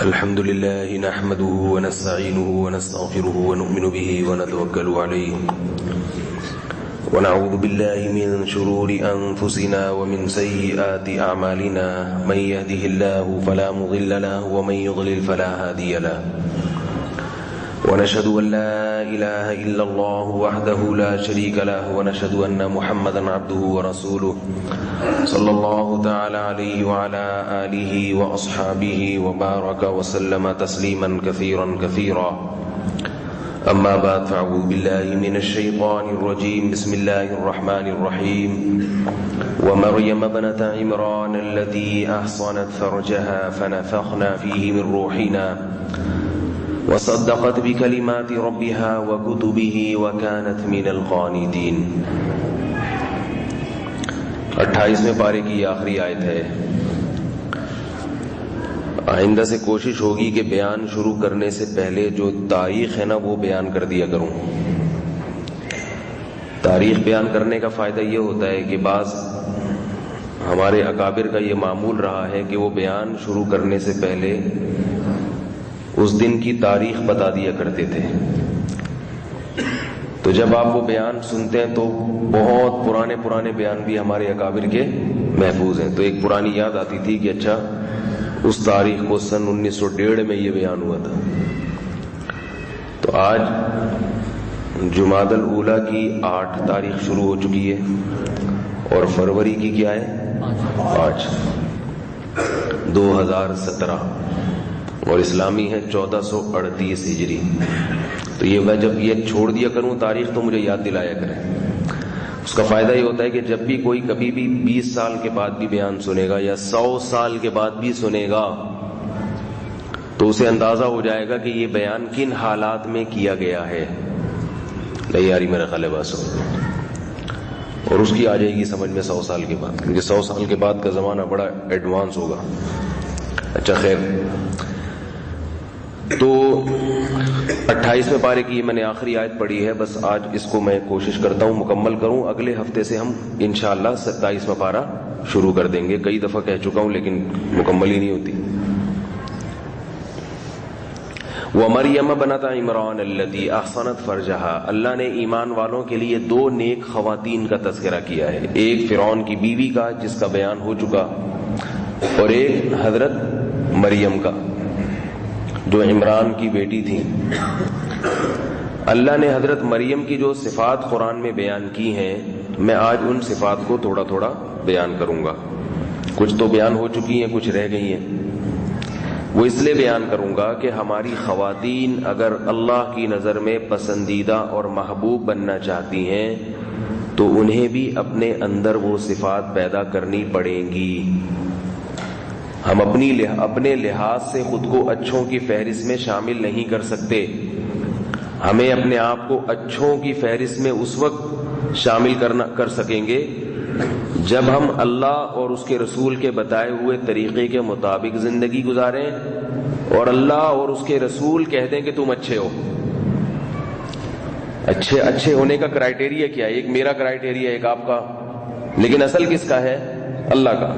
الحمد لله نحمده ونستعينه ونستغفره ونؤمن به ونتوكل عليه ونعوذ بالله من شرور أنفسنا ومن سيئات أعمالنا من يهده الله فلا مضل له ومن يضلل فلا هادي له ونشهد أن لا إله إلا الله وحده لا شريك له ونشهد أن محمدا عبده ورسوله صلى الله تعالى عليه وعلى آله وأصحابه وبارك وسلم تسليما كثيرا كثيرا أما بعد فأعوذ بالله من الشيطان الرجيم بسم الله الرحمن الرحيم ومريم ابنة عمران التي أحصنت فرجها فنفخنا فيه من روحنا وصدقت بكلمات ربها وكتبه وكانت من القانتين۔ 28ویں پارے کی یہ آخری آیت ہے۔ آئندہ سے کوشش ہوگی کہ بیان شروع کرنے سے پہلے جو تاریخ ہے نا وہ بیان کر دیا کروں۔ تاریخ بیان کرنے کا فائدہ یہ ہوتا ہے کہ بعض ہمارے اکابر کا یہ معمول رہا ہے کہ وہ بیان شروع کرنے سے پہلے اس دن کی تاریخ بتا دیا کرتے تھے، تو جب آپ وہ بیان سنتے ہیں تو بہت پرانے بیان بھی ہمارے اکابر کے محفوظ ہیں۔ تو ایک پرانی یاد آتی تھی کہ اچھا اس تاریخ کو سن 1901 میں یہ بیان ہوا تھا۔ تو آج جمادی الاولیٰ کی 8 تاریخ شروع ہو چکی ہے اور فروری کی کیا ہے 5 2017 اور اسلامی ہے 1438 ہجری۔ تو یہ میں جب یہ چھوڑ دیا کروں تاریخ تو مجھے یاد دلایا کریں۔ اس کا فائدہ یہ ہوتا ہے کہ جب بھی کوئی کبھی بھی 20 سال کے بعد بھی بیان سنے گا یا 100 سال کے بعد بھی سنے گا تو اسے اندازہ ہو جائے گا کہ یہ بیان کن حالات میں کیا گیا ہے۔ نہیں یاری میرا خیال ہے بس، اور اس کی آ جائے گی سمجھ میں 100 سال کے بعد، کیونکہ 100 سال کے بعد کا زمانہ بڑا ایڈوانس ہوگا۔ اچھا خیر، تو 28ویں پارے کی میں نے آخری آیت پڑھی ہے، بس آج اس کو میں کوشش کرتا ہوں مکمل کروں۔ اگلے ہفتے سے ہم انشاءاللہ 27واں پارہ شروع کر دیں گے۔ کئی دفعہ کہہ چکا ہوں لیکن مکمل ہی نہیں ہوتی۔ وَمَرْيَمَ ابْنَتَ عِمْرَانَ الَّتِي أَحْصَنَتْ فَرْجَهَا، اللہ نے ایمان والوں کے لیے 2 نیک خواتین کا تذکرہ کیا ہے، ایک فرعون کی بیوی کا جس کا بیان ہو چکا، اور ایک حضرت مریم کا جو عمران کی بیٹی تھی۔ اللہ نے حضرت مریم کی جو صفات قرآن میں بیان کی ہیں، میں آج ان صفات کو تھوڑا تھوڑا بیان کروں گا۔ کچھ تو بیان ہو چکی ہیں، کچھ رہ گئی ہیں۔ وہ اس لیے بیان کروں گا کہ ہماری خواتین اگر اللہ کی نظر میں پسندیدہ اور محبوب بننا چاہتی ہیں تو انہیں بھی اپنے اندر وہ صفات پیدا کرنی پڑیں گی۔ ہم اپنے لحاظ سے خود کو اچھوں کی فہرست میں شامل نہیں کر سکتے۔ ہمیں اپنے آپ کو اچھوں کی فہرست میں اس وقت شامل کر سکیں گے جب ہم اللہ اور اس کے رسول کے بتائے ہوئے طریقے کے مطابق زندگی گزاریں اور اللہ اور اس کے رسول کہہ دیں کہ تم اچھے ہو۔ اچھے ہونے کا کرائیٹیریا کیا ہے؟ ایک میرا کرائیٹیریا، ایک آپ کا، لیکن اصل کس کا ہے؟ اللہ کا۔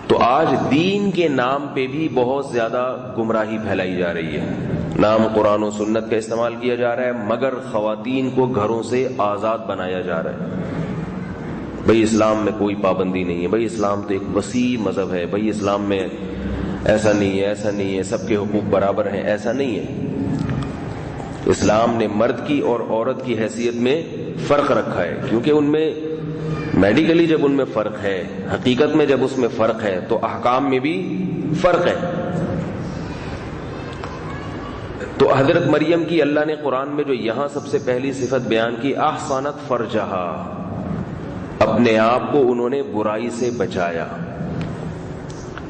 تو آج دین کے نام پہ بھی بہت زیادہ گمراہی پھیلائی جا رہی ہے۔ نام قرآن و سنت کا استعمال کیا جا رہا ہے مگر خواتین کو گھروں سے آزاد بنایا جا رہا ہے۔ بھئی اسلام میں کوئی پابندی نہیں ہے، بھئی اسلام تو ایک وسیع مذہب ہے، بھئی اسلام میں ایسا نہیں ہے، سب کے حقوق برابر ہیں، ایسا نہیں ہے۔ اسلام نے مرد کی اور عورت کی حیثیت میں فرق رکھا ہے، کیونکہ ان میں میڈیکلی جب ان میں فرق ہے، حقیقت میں جب اس میں فرق ہے تو احکام میں بھی فرق ہے۔ تو حضرت مریم کی اللہ نے قرآن میں جو یہاں سب سے پہلی صفت بیان کی، احصنت فرجہا، اپنے آپ کو انہوں نے برائی سے بچایا۔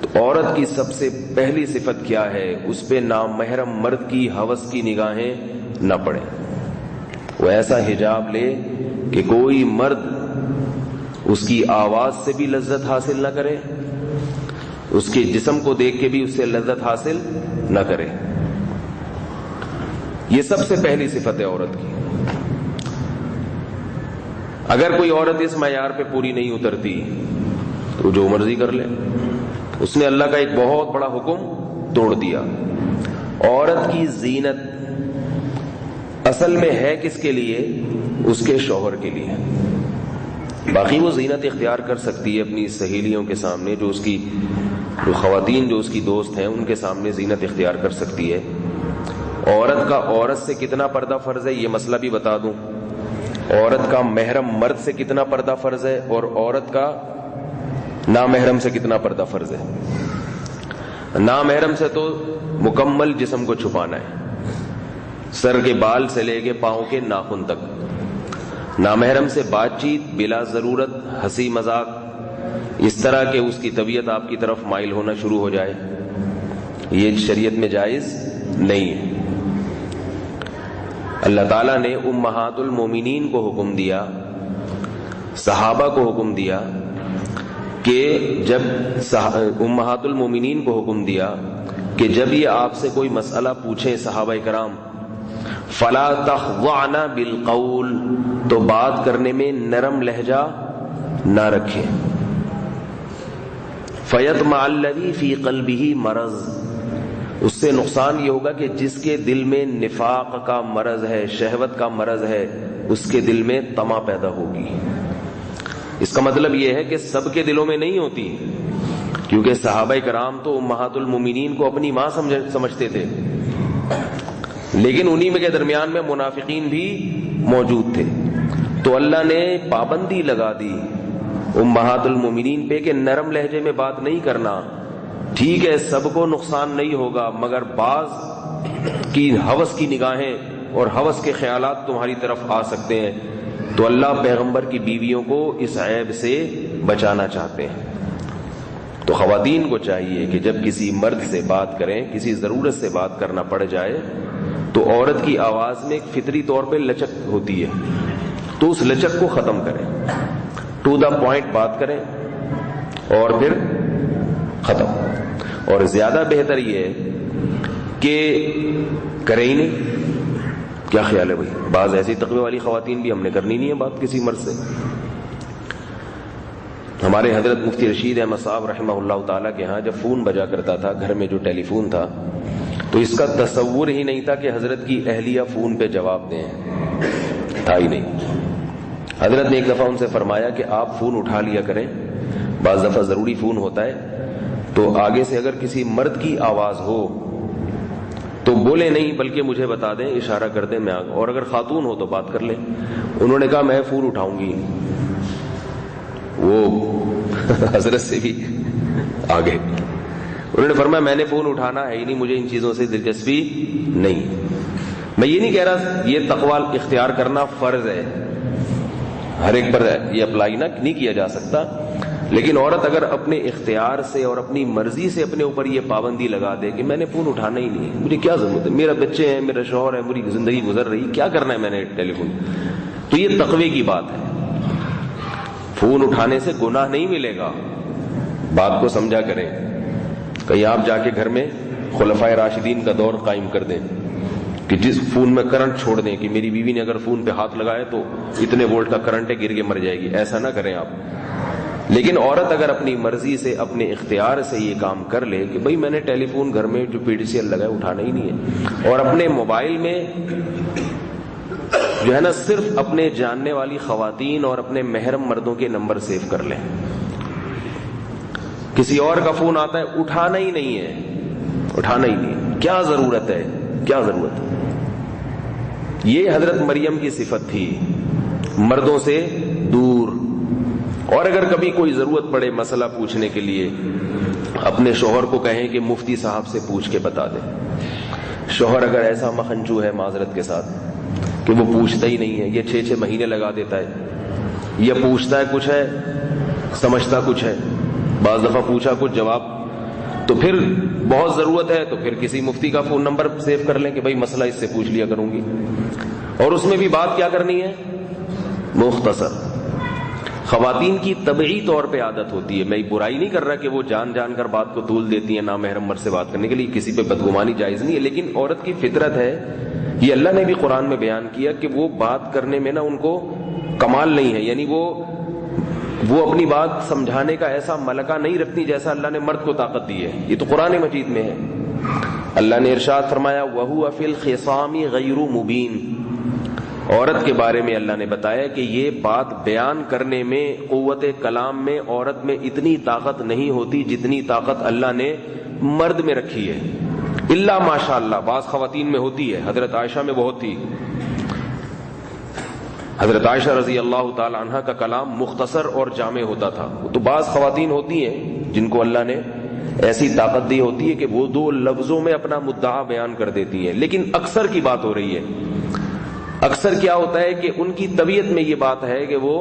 تو تو عورت کی سب سے پہلی صفت کیا ہے؟ اس پہ نامحرم مرد کی ہوس کی نگاہیں نہ پڑیں. وہ ایسا حجاب لے کہ کوئی مرد اس کی آواز سے بھی لذت حاصل نہ کرے، اس کے جسم کو دیکھ کے بھی اس سے لذت حاصل نہ کرے. یہ سب سے پہلی صفت ہے عورت کی. اگر کوئی عورت اس معیار پہ پوری نہیں اترتی تو جو مرضی کر لے. اس نے اللہ کا ایک بہت بڑا حکم توڑ دیا. عورت کی زینت اصل میں ہے کس کے لیے؟ اس کے شوہر کے لیے. باقی وہ زینت اختیار کر سکتی ہے اپنی سہیلیوں کے سامنے، جو اس کی خواتین جو اس کی دوست ہیں ان کے سامنے زینت اختیار کر سکتی ہے. عورت کا عورت سے کتنا پردہ فرض ہے یہ مسئلہ بھی بتا دوں. عورت کا محرم مرد سے کتنا پردہ فرض ہے اور عورت کا نامحرم سے کتنا پردہ فرض ہے. نامحرم سے تو مکمل جسم کو چھپانا ہے، سر کے بال سے لے کے پاؤں کے ناخن تک. نامحرم سے بات چیت بلا ضرورت، ہنسی مذاق، اس طرح کہ اس کی طبیعت آپ کی طرف مائل ہونا شروع ہو جائے، یہ شریعت میں جائز نہیں ہے. اللہ تعالیٰ نے امہات المومنین کو حکم دیا، صحابہ کو حکم دیا کہ جب امہات المومنین کو حکم دیا کہ جب یہ آپ سے کوئی مسئلہ پوچھیں صحابہ کرام، فلا تخضعن بالقول، تو بات کرنے میں نرم لہجہ نہ رکھیں. فیطمع الذی فی قلبہ مرض، اس سے نقصان یہ ہوگا کہ جس کے دل میں نفاق کا مرض ہے، شہوت کا مرض ہے، اس کے دل میں طمع پیدا ہوگی. اس کا مطلب یہ ہے کہ سب کے دلوں میں نہیں ہوتی، کیونکہ صحابہ کرام تو امہات المومنین کو اپنی ماں سمجھتے تھے، لیکن انہی میں کے درمیان میں منافقین بھی موجود تھے. تو اللہ نے پابندی لگا دی امہات المومنین پہ کہ نرم لہجے میں بات نہیں کرنا. ٹھیک ہے سب کو نقصان نہیں ہوگا، مگر بعض کی ہوس کی نگاہیں اور ہوس کے خیالات تمہاری طرف آ سکتے ہیں. تو اللہ پیغمبر کی بیویوں کو اس عیب سے بچانا چاہتے ہیں. تو خواتین کو چاہیے کہ جب کسی مرد سے بات کریں، کسی ضرورت سے بات کرنا پڑ جائے، تو عورت کی آواز میں ایک فطری طور پہ لچک ہوتی ہے، تو اس لچک کو ختم کریں، ٹو دا پوائنٹ بات کریں اور پھر ختم. اور زیادہ بہتر یہ ہے کہ کریں ہی نہیں. کیا خیال ہے بھائی؟ بعض ایسی تقوی والی خواتین بھی ہم نے کرنی نہیں ہے بات کسی مرد سے. ہمارے حضرت مفتی رشید احمد صاحب رحمہ اللہ تعالیٰ کے ہاں جب فون بجا کرتا تھا، گھر میں جو ٹیلی فون تھا، تو اس کا تصور ہی نہیں تھا کہ حضرت کی اہلیہ فون پہ جواب دیں، تھا ہی نہیں. حضرت نے ایک دفعہ ان سے فرمایا کہ آپ فون اٹھا لیا کریں، بعض دفعہ ضروری فون ہوتا ہے، تو آگے سے اگر کسی مرد کی آواز ہو تو بولے نہیں بلکہ مجھے بتا دیں، اشارہ کر دیں، میں اور اگر خاتون ہو تو بات کر لیں. انہوں نے کہا میں فون اٹھاؤں گی. وہ حضرت سے بھی آگے انہوں نے فرمایا میں نے فون اٹھانا ہے ہی نہیں، مجھے ان چیزوں سے دلچسپی نہیں. میں یہ نہیں کہہ رہا یہ تقوی اختیار کرنا فرض ہے، ہر ایک پر یہ اپلائی نہیں کیا جا سکتا، لیکن عورت اگر اپنے اختیار سے اور اپنی مرضی سے اپنے اوپر یہ پابندی لگا دے کہ میں نے فون اٹھانا ہی نہیں ہے، مجھے کیا ضرورت ہے، میرا بچے ہیں، میرا شوہر ہے، میری زندگی گزر رہی، کیا کرنا ہے میں نے ٹیلی فون، تو یہ تقوی کی بات ہے. فون اٹھانے سے گناہ نہیں ملے گا. بات کو سمجھا کریں. کہیں آپ جا کے گھر میں خلفائے راشدین کا دور قائم کر دیں کہ جس فون میں کرنٹ چھوڑ دیں کہ میری بیوی نے اگر فون پہ ہاتھ لگایا تو اتنے وولٹ کا کرنٹ ہے، گر کے مر جائے گی، ایسا نہ کریں آپ. لیکن عورت اگر اپنی مرضی سے اپنے اختیار سے یہ کام کر لے کہ بھئی میں نے ٹیلی فون گھر میں جو PDCL لگا ہے اٹھانا ہی نہیں ہے، اور اپنے موبائل میں جو ہے نا صرف اپنے جاننے والی خواتین اور اپنے محرم مردوں کے نمبر سیو کر لیں، کسی اور کا فون آتا ہے اٹھانا ہی نہیں ہے، اٹھانا ہی نہیں ہے. کیا ضرورت ہے، کیا ضرورت ہے؟ یہ حضرت مریم کی صفت تھی، مردوں سے دور. اور اگر کبھی کوئی ضرورت پڑے مسئلہ پوچھنے کے لیے، اپنے شوہر کو کہیں کہ مفتی صاحب سے پوچھ کے بتا دیں. شوہر اگر ایسا مخنچو ہے معذرت کے ساتھ کہ وہ پوچھتا ہی نہیں ہے، یہ 6 مہینے لگا دیتا ہے، یہ پوچھتا ہے کچھ ہے سمجھتا کچھ ہے، بعض دفعہ پوچھا کچھ جواب تو پھر بہت ضرورت ہے تو پھر کسی مفتی کا فون نمبر سیو کر لیں کہ بھائی مسئلہ اس سے پوچھ لیا کروں گی، اور اس میں بھی بات کیا کرنی ہے؟ مختصر۔ خواتین کی طبعی طور پہ عادت ہوتی ہے، میں برائی نہیں کر رہا کہ وہ جان جان کر بات کو طول دیتی ہیں نامحرم مرد سے بات کرنے کے لیے، کسی پہ بدگمانی جائز نہیں ہے، لیکن عورت کی فطرت ہے، یہ اللہ نے بھی قرآن میں بیان کیا کہ وہ بات کرنے میں نا ان کو کمال نہیں ہے، یعنی وہ اپنی بات سمجھانے کا ایسا ملکہ نہیں رکھتی جیسا اللہ نے مرد کو طاقت دی ہے، یہ تو قرآن مجید میں ہے۔ اللہ نے ارشاد فرمایا وَهُوَ فِي الْخِصَامِ غَيْرُ مُبِينٍ، عورت کے بارے میں اللہ نے بتایا کہ یہ بات بیان کرنے میں، قوت کلام میں عورت میں اتنی طاقت نہیں ہوتی جتنی طاقت اللہ نے مرد میں رکھی ہے، الا ماشاء اللہ، بعض خواتین میں ہوتی ہے، حضرت عائشہ میں بہت تھی، حضرت عائشہ رضی اللہ تعالی عنہ کا کلام مختصر اور جامع ہوتا تھا، تو بعض خواتین ہوتی ہیں جن کو اللہ نے ایسی طاقت دی ہوتی ہے کہ وہ 2 لفظوں میں اپنا مدعا بیان کر دیتی ہیں، لیکن اکثر کی بات ہو رہی ہے، اکثر کیا ہوتا ہے کہ ان کی طبیعت میں یہ بات ہے کہ وہ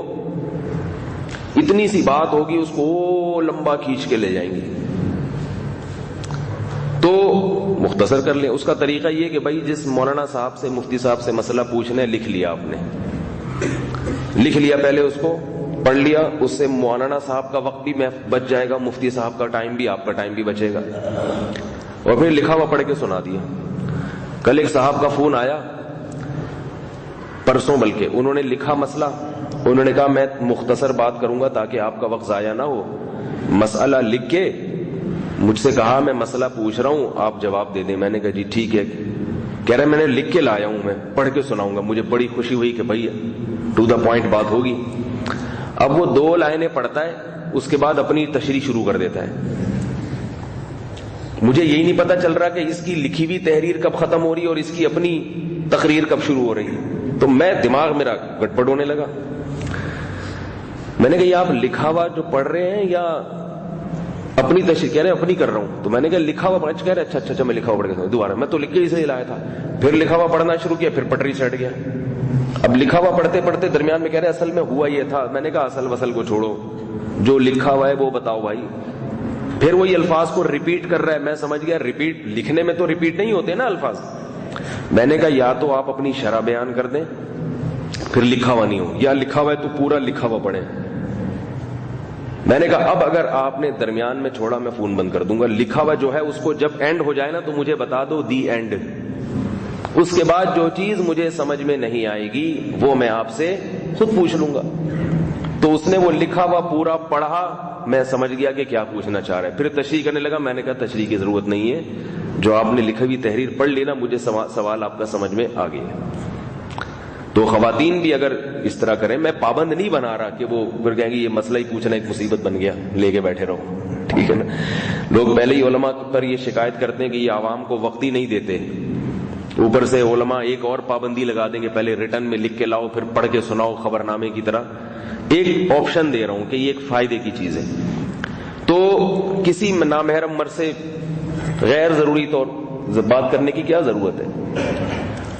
اتنی سی بات ہوگی اس کو لمبا کھینچ کے لے جائیں گے، تو مختصر کر لیں۔ اس کا طریقہ یہ کہ بھائی جس مولانا صاحب سے، مفتی صاحب سے مسئلہ پوچھنا ہے، لکھ لیا آپ نے، لکھ لیا، پہلے اس کو پڑھ لیا، اس سے مولانا صاحب کا وقت بھی بچ جائے گا، مفتی صاحب کا ٹائم بھی، آپ کا ٹائم بھی بچے گا، اور پھر لکھا ہوا پڑھ کے سنا دیا۔ کل ایک صاحب کا فون آیا، پرسوں بلکہ، انہوں نے لکھا مسئلہ، انہوں نے کہا میں مختصر بات کروں گا تاکہ آپ کا وقت ضائع نہ ہو، مسئلہ لکھ کے مجھ سے کہا میں مسئلہ پوچھ رہا ہوں آپ جواب دے دیں، میں نے کہا جی ٹھیک ہے، کہہ رہے میں نے لکھ کے لایا ہوں، میں پڑھ کے سناؤں گا، مجھے بڑی خوشی ہوئی کہ بھائی ٹو دا پوائنٹ بات ہوگی۔ اب وہ 2 لائنیں پڑھتا ہے، اس کے بعد اپنی تشریح شروع کر دیتا ہے، مجھے یہی نہیں پتا چل رہا کہ اس کی لکھی ہوئی تحریر کب ختم ہو رہی ہے اور اس کی اپنی تقریر کب شروع ہو رہی ہے، تو میں دماغ میرا گڑبڑ ہونے لگا، میں نے کہا یہ آپ لکھا ہوا جو پڑھ رہے ہیں یا اپنی تشریح؟ کہہ رہے ہیں اپنی کر رہا ہوں، تو میں نے کہا لکھا ہوا پڑھ، کہہ رہے اچھا میں لکھا ہوا پڑھ کے دوبارہ، میں تو لکھ کے ہی صحیح لایا تھا، پھر لکھا ہوا پڑھنا شروع کیا، پھر پٹری سے ہٹ گیا، اب لکھا ہوا پڑھتے پڑھتے درمیان میں کہہ رہے اصل میں ہوا یہ تھا، میں نے کہا اصل وصل کو چھوڑو، جو لکھا ہوا ہے وہ بتاؤ بھائی، پھر وہی الفاظ کو ریپیٹ کر رہا ہے، میں سمجھ گیا ریپیٹ، لکھنے میں تو ریپیٹ نہیں ہوتے نا الفاظ، میں نے کہا یا تو آپ اپنی شرح بیان کر دیں پھر لکھا ہوا نہیں ہو، یا لکھا ہوا ہے تو پورا لکھا ہوا پڑھیں، میں نے کہا اب اگر آپ نے درمیان میں چھوڑا میں فون بند کر دوں گا، لکھا ہوا جو ہے اس کو جب اینڈ ہو جائے نا تو مجھے بتا دو دی اینڈ، اس کے بعد جو چیز مجھے سمجھ میں نہیں آئے گی وہ میں آپ سے خود پوچھ لوں گا۔ تو اس نے وہ لکھا ہوا پورا پڑھا، میں سمجھ گیا کہ کیا پوچھنا چاہ رہا ہے، پھر تشریح کرنے لگا، میں نے کہا تشریح کی ضرورت نہیں ہے، جو آپ نے لکھی ہوئی تحریر پڑھ لی نا، مجھے سوال آپ کا سمجھ میں آ گیا۔ تو خواتین بھی اگر اس طرح کریں، میں پابند نہیں بنا رہا کہ وہ پھر کہیں گے یہ مسئلہ ہی پوچھنا ایک مصیبت بن گیا، لے کے بیٹھے رہو، ٹھیک ہے نا۔ لوگ پہلے ہی علماء پر یہ شکایت کرتے ہیں کہ یہ عوام کو وقت ہی نہیں دیتے، اوپر سے علماء ایک اور پابندی لگا دیں گے، پہلے ریٹن میں لکھ کے لاؤ پھر پڑھ کے سناؤ خبر نامے کی طرح۔ ایک آپشن دے رہا ہوں کہ یہ ایک فائدے کی چیز ہے، تو کسی نامحرم مرد سے غیر ضروری طور بات کرنے کی کیا ضرورت ہے؟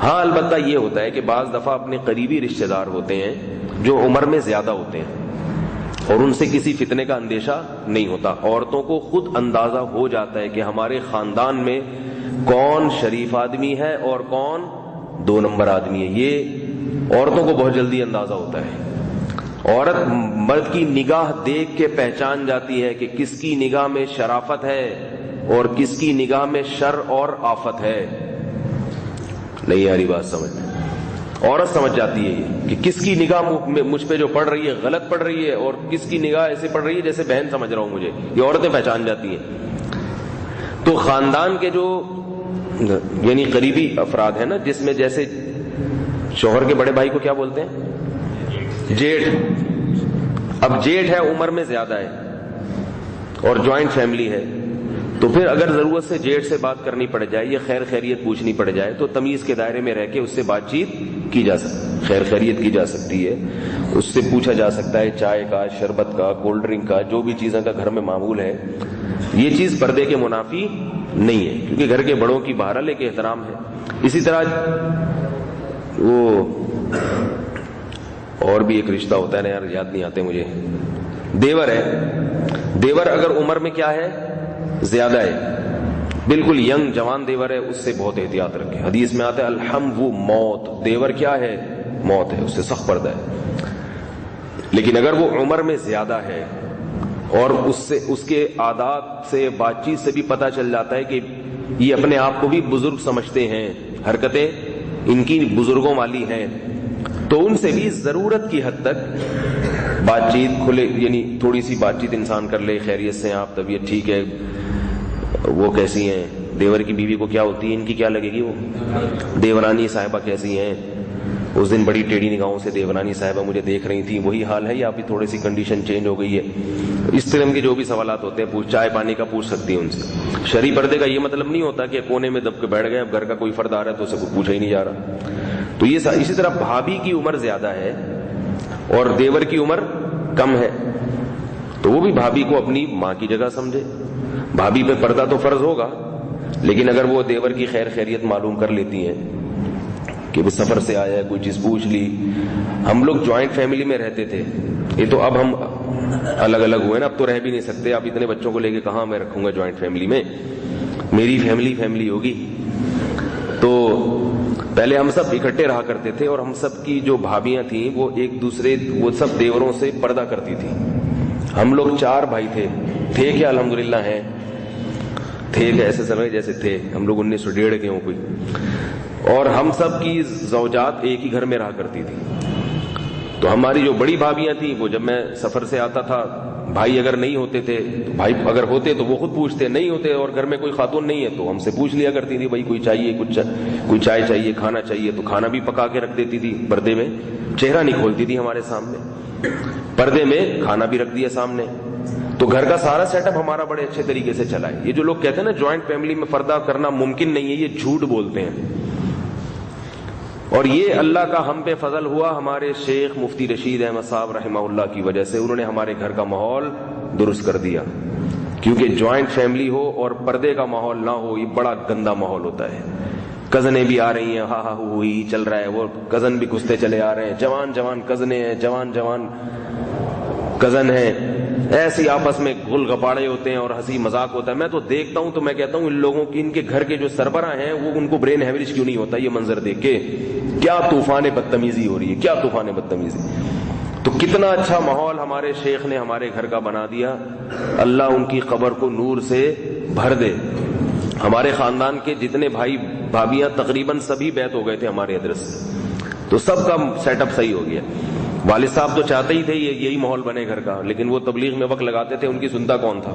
ہاں البتہ یہ ہوتا ہے کہ بعض دفعہ اپنے قریبی رشتہ دار ہوتے ہیں جو عمر میں زیادہ ہوتے ہیں اور ان سے کسی فتنے کا اندیشہ نہیں ہوتا، عورتوں کو خود اندازہ ہو جاتا ہے کہ ہمارے خاندان میں کون شریف آدمی ہے اور کون 2 نمبر آدمی ہے، یہ عورتوں کو بہت جلدی اندازہ ہوتا ہے۔ عورت مرد کی نگاہ دیکھ کے پہچان جاتی ہے کہ کس کی نگاہ میں شرافت ہے اور کس کی نگاہ میں شر اور آفت ہے۔ نہیں یاری بات سمجھ، عورت سمجھ جاتی ہے یہ کہ کس کی نگاہ مجھ پہ جو پڑ رہی ہے غلط پڑ رہی ہے اور کس کی نگاہ ایسے پڑ رہی ہے جیسے بہن سمجھ رہا ہوں مجھے، یہ عورتیں پہچان جاتی ہیں۔ تو خاندان کے جو یعنی قریبی افراد ہیں نا، جس میں جیسے شوہر کے بڑے بھائی کو کیا بولتے ہیں؟ جیٹھ۔ اب جیٹھ ہے عمر میں زیادہ ہے اور جوائنٹ فیملی ہے، تو پھر اگر ضرورت سے جیٹھ سے بات کرنی پڑ جائے یا خیر خیریت پوچھنی پڑ جائے تو تمیز کے دائرے میں رہ کے اس سے بات چیت کی جا سکتی، خیر خیریت کی جا سکتی ہے، اس سے پوچھا جا سکتا ہے چائے کا، شربت کا، کولڈ ڈرنک کا، جو بھی چیزیں کا گھر میں معمول ہے، یہ چیز پردے کے منافی نہیں ہے، کیونکہ گھر کے بڑوں کی بہرحال ایک احترام ہے۔ اسی طرح وہ اور بھی ایک رشتہ ہوتا ہے نا یار، یاد نہیں آتے مجھے، دیور ہے، دیور اگر عمر میں کیا ہے زیادہ ہے، بالکل ینگ جوان دیور ہے، اس سے بہت احتیاط رکھیں. حدیث میں آتا ہے الحم وہ موت، دیور کیا ہے؟ موت ہے، اس سے سخت پردہ ہے. لیکن اگر وہ عمر میں زیادہ ہے اور اس کے عادات سے، بات چیت سے بھی پتہ چل جاتا ہے کہ یہ اپنے آپ کو بھی بزرگ سمجھتے ہیں، حرکتیں ان کی بزرگوں والی ہیں، تو ان سے بھی ضرورت کی حد تک بات چیت کھلے، یعنی تھوڑی سی بات چیت انسان کر لے، خیریت سے آپ، طبیعت ٹھیک ہے، وہ کیسی ہیں، دیور کی بیوی کو کیا ہوتی ہے، ان کی کیا لگے گی، وہ دیورانی صاحبہ کیسی ہیں، اس دن بڑی ٹیڑھی نگاہوں سے دیورانی صاحبہ مجھے دیکھ رہی تھی، وہی حال ہے یا ابھی تھوڑی سی کنڈیشن چینج ہو گئی ہے. اس طرح کے جو بھی سوالات ہوتے ہیں چائے پانی کا پوچھ سکتی ہیں ان سے. شرعی پردے کا یہ مطلب نہیں ہوتا کہ کونے میں دب کے بیٹھ گئے، اب گھر کا کوئی فرد آ رہا ہے تو اسے پوچھا ہی نہیں جا رہا. تو یہ اسی طرح بھابھی کی عمر زیادہ ہے اور دیور کی عمر کم ہے، تو وہ بھی بھابھی کو اپنی ماں کی جگہ سمجھے. بھابھی پہ پردہ تو فرض ہوگا، لیکن اگر وہ دیور کی خیر خیریت معلوم کر لیتی ہیں کہ وہ سفر سے آیا ہے، کوئی چیز پوچھ لی. ہم لوگ جوائنٹ فیملی میں رہتے تھے، یہ تو اب ہم الگ الگ ہوئے نا، اب تو رہ بھی نہیں سکتے. اب اتنے بچوں کو لے کے کہاں میں رکھوں گا جوائنٹ فیملی میں، میری فیملی ہوگی. تو پہلے ہم سب اکٹھے رہا کرتے تھے اور ہم سب کی جو بھابیاں تھیں وہ ایک دوسرے، وہ سب دیوروں سے پردہ کرتی تھی. ہم لوگ 4 بھائی تھے کیا الحمدللہ ہیں، تھے ایسے سمجھ جیسے تھے ہم لوگ 1901 کے ہوں کوئی، اور ہم سب کی زوجات ایک ہی گھر میں رہا کرتی تھی. تو ہماری جو بڑی بھابیاں تھیں وہ جب میں سفر سے آتا تھا، بھائی اگر نہیں ہوتے تھے، بھائی اگر ہوتے تو وہ خود پوچھتے، نہیں ہوتے اور گھر میں کوئی خاتون نہیں ہے تو ہم سے پوچھ لیا کرتی تھی، بھائی کوئی چاہیے، کوئی چائے چاہیے، کھانا چاہیے، تو کھانا بھی پکا کے رکھ دیتی تھی پردے میں، چہرہ نہیں کھولتی تھی ہمارے سامنے، پردے میں کھانا بھی رکھ دیا سامنے. تو گھر کا سارا سیٹ اپ ہمارا بڑے اچھے طریقے سے چلا ہے. یہ جو لوگ کہتے ہیں نا جوائنٹ فیملی میں پردہ کرنا ممکن نہیں ہے، یہ جھوٹ بولتے ہیں. اور یہ اللہ کا ہم پہ فضل ہوا ہمارے شیخ مفتی رشید احمد صاحب رحمہ اللہ کی وجہ سے. انہوں نے ہمارے گھر کا ماحول درست کر دیا، کیونکہ جوائنٹ فیملی ہو اور پردے کا ماحول نہ ہو یہ بڑا گندا ماحول ہوتا ہے. کزنیں بھی آ رہی ہیں، ہاں ہاں ہوئی چل رہا ہے، وہ کزن بھی گھستے چلے آ رہے ہیں، جوان کزنیں ہیں، جوان کزن ہیں، ایسے آپس میں گل گپاڑے ہوتے ہیں اور ہنسی مذاق ہوتا ہے. میں تو دیکھتا ہوں تو میں کہتا ہوں ان لوگوں کی، ان کے گھر کے جو سربراہ ہیں وہ ان کو برین ہیمریج کیوں نہیں ہوتا یہ منظر دیکھ کے. کیا طوفان بدتمیزی ہو رہی ہے، کیا طوفان بدتمیزی. تو کتنا اچھا ماحول ہمارے شیخ نے ہمارے گھر کا بنا دیا. اللہ ان کی قبر کو نور سے بھر دے. ہمارے خاندان کے جتنے بھائی بھابیاں تقریباً سبھی بیعت ہو گئے تھے ہمارے ایڈریس سے، تو سب کا سیٹ اپ صحیح ہو گیا. والد صاحب تو چاہتے ہی تھے یہی ماحول بنے گھر کا، لیکن وہ تبلیغ میں وقت لگاتے تھے، ان کی سنتا کون تھا.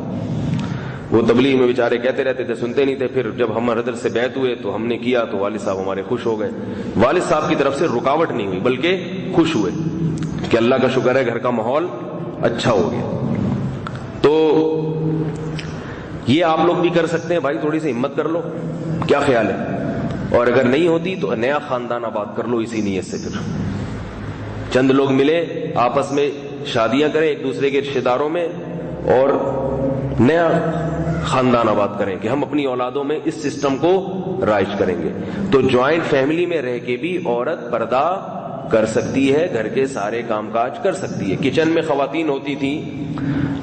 وہ تبلیغ میں بیچارے کہتے رہتے تھے، سنتے نہیں تھے. پھر جب ہم حضرت سے بیعت ہوئے تو ہم نے کیا تو والد صاحب ہمارے خوش ہو گئے. والد صاحب کی طرف سے رکاوٹ نہیں ہوئی بلکہ خوش ہوئے کہ اللہ کا شکر ہے گھر کا ماحول اچھا ہو گیا. تو یہ آپ لوگ بھی کر سکتے ہیں بھائی، تھوڑی سی ہمت کر لو، کیا خیال ہے. اور اگر نہیں ہوتی تو نیا خاندان آباد کر لو اسی نیت سے. پھر چند لوگ ملے، آپس میں شادیاں کریں ایک دوسرے کے رشتے داروں میں، اور نیا خاندان آباد کریں کہ ہم اپنی اولادوں میں اس سسٹم کو رائج کریں گے. تو جوائنٹ فیملی میں رہ کے بھی عورت پردہ کر سکتی ہے، گھر کے سارے کام کاج کر سکتی ہے. کچن میں خواتین ہوتی تھیں،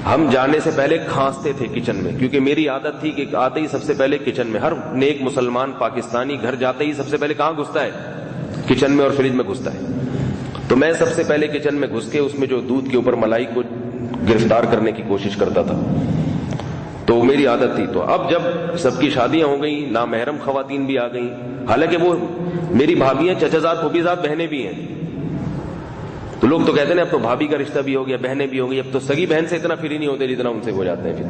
ہم جانے سے پہلے کھانستے تھے کچن میں، کیونکہ میری عادت تھی کہ آتے ہی سب سے پہلے کچن میں. ہر نیک مسلمان پاکستانی گھر جاتے ہی سب سے پہلے کہاں گھستا ہے؟ کچن میں اور فریج میں گھستا ہے. تو میں سب سے پہلے کچن میں گھس کے اس میں جو دودھ کے اوپر ملائی کو گرفتار کرنے کی کوشش کرتا تھا. تو میری عادت تھی. تو اب جب سب کی شادیاں ہو گئیں، نامحرم خواتین بھی آ گئیں، حالانکہ وہ میری بھابیاں، چچا زاد، پھوپھی زاد، بہنیں بھی ہیں. تو لوگ تو کہتے ہیں اب تو بھابھی کا رشتہ بھی ہو گیا، بہنیں بھی ہو گئی، اب تو سگی بہن سے اتنا فری نہیں ہوتے جتنا ان سے ہو جاتے ہیں. پھر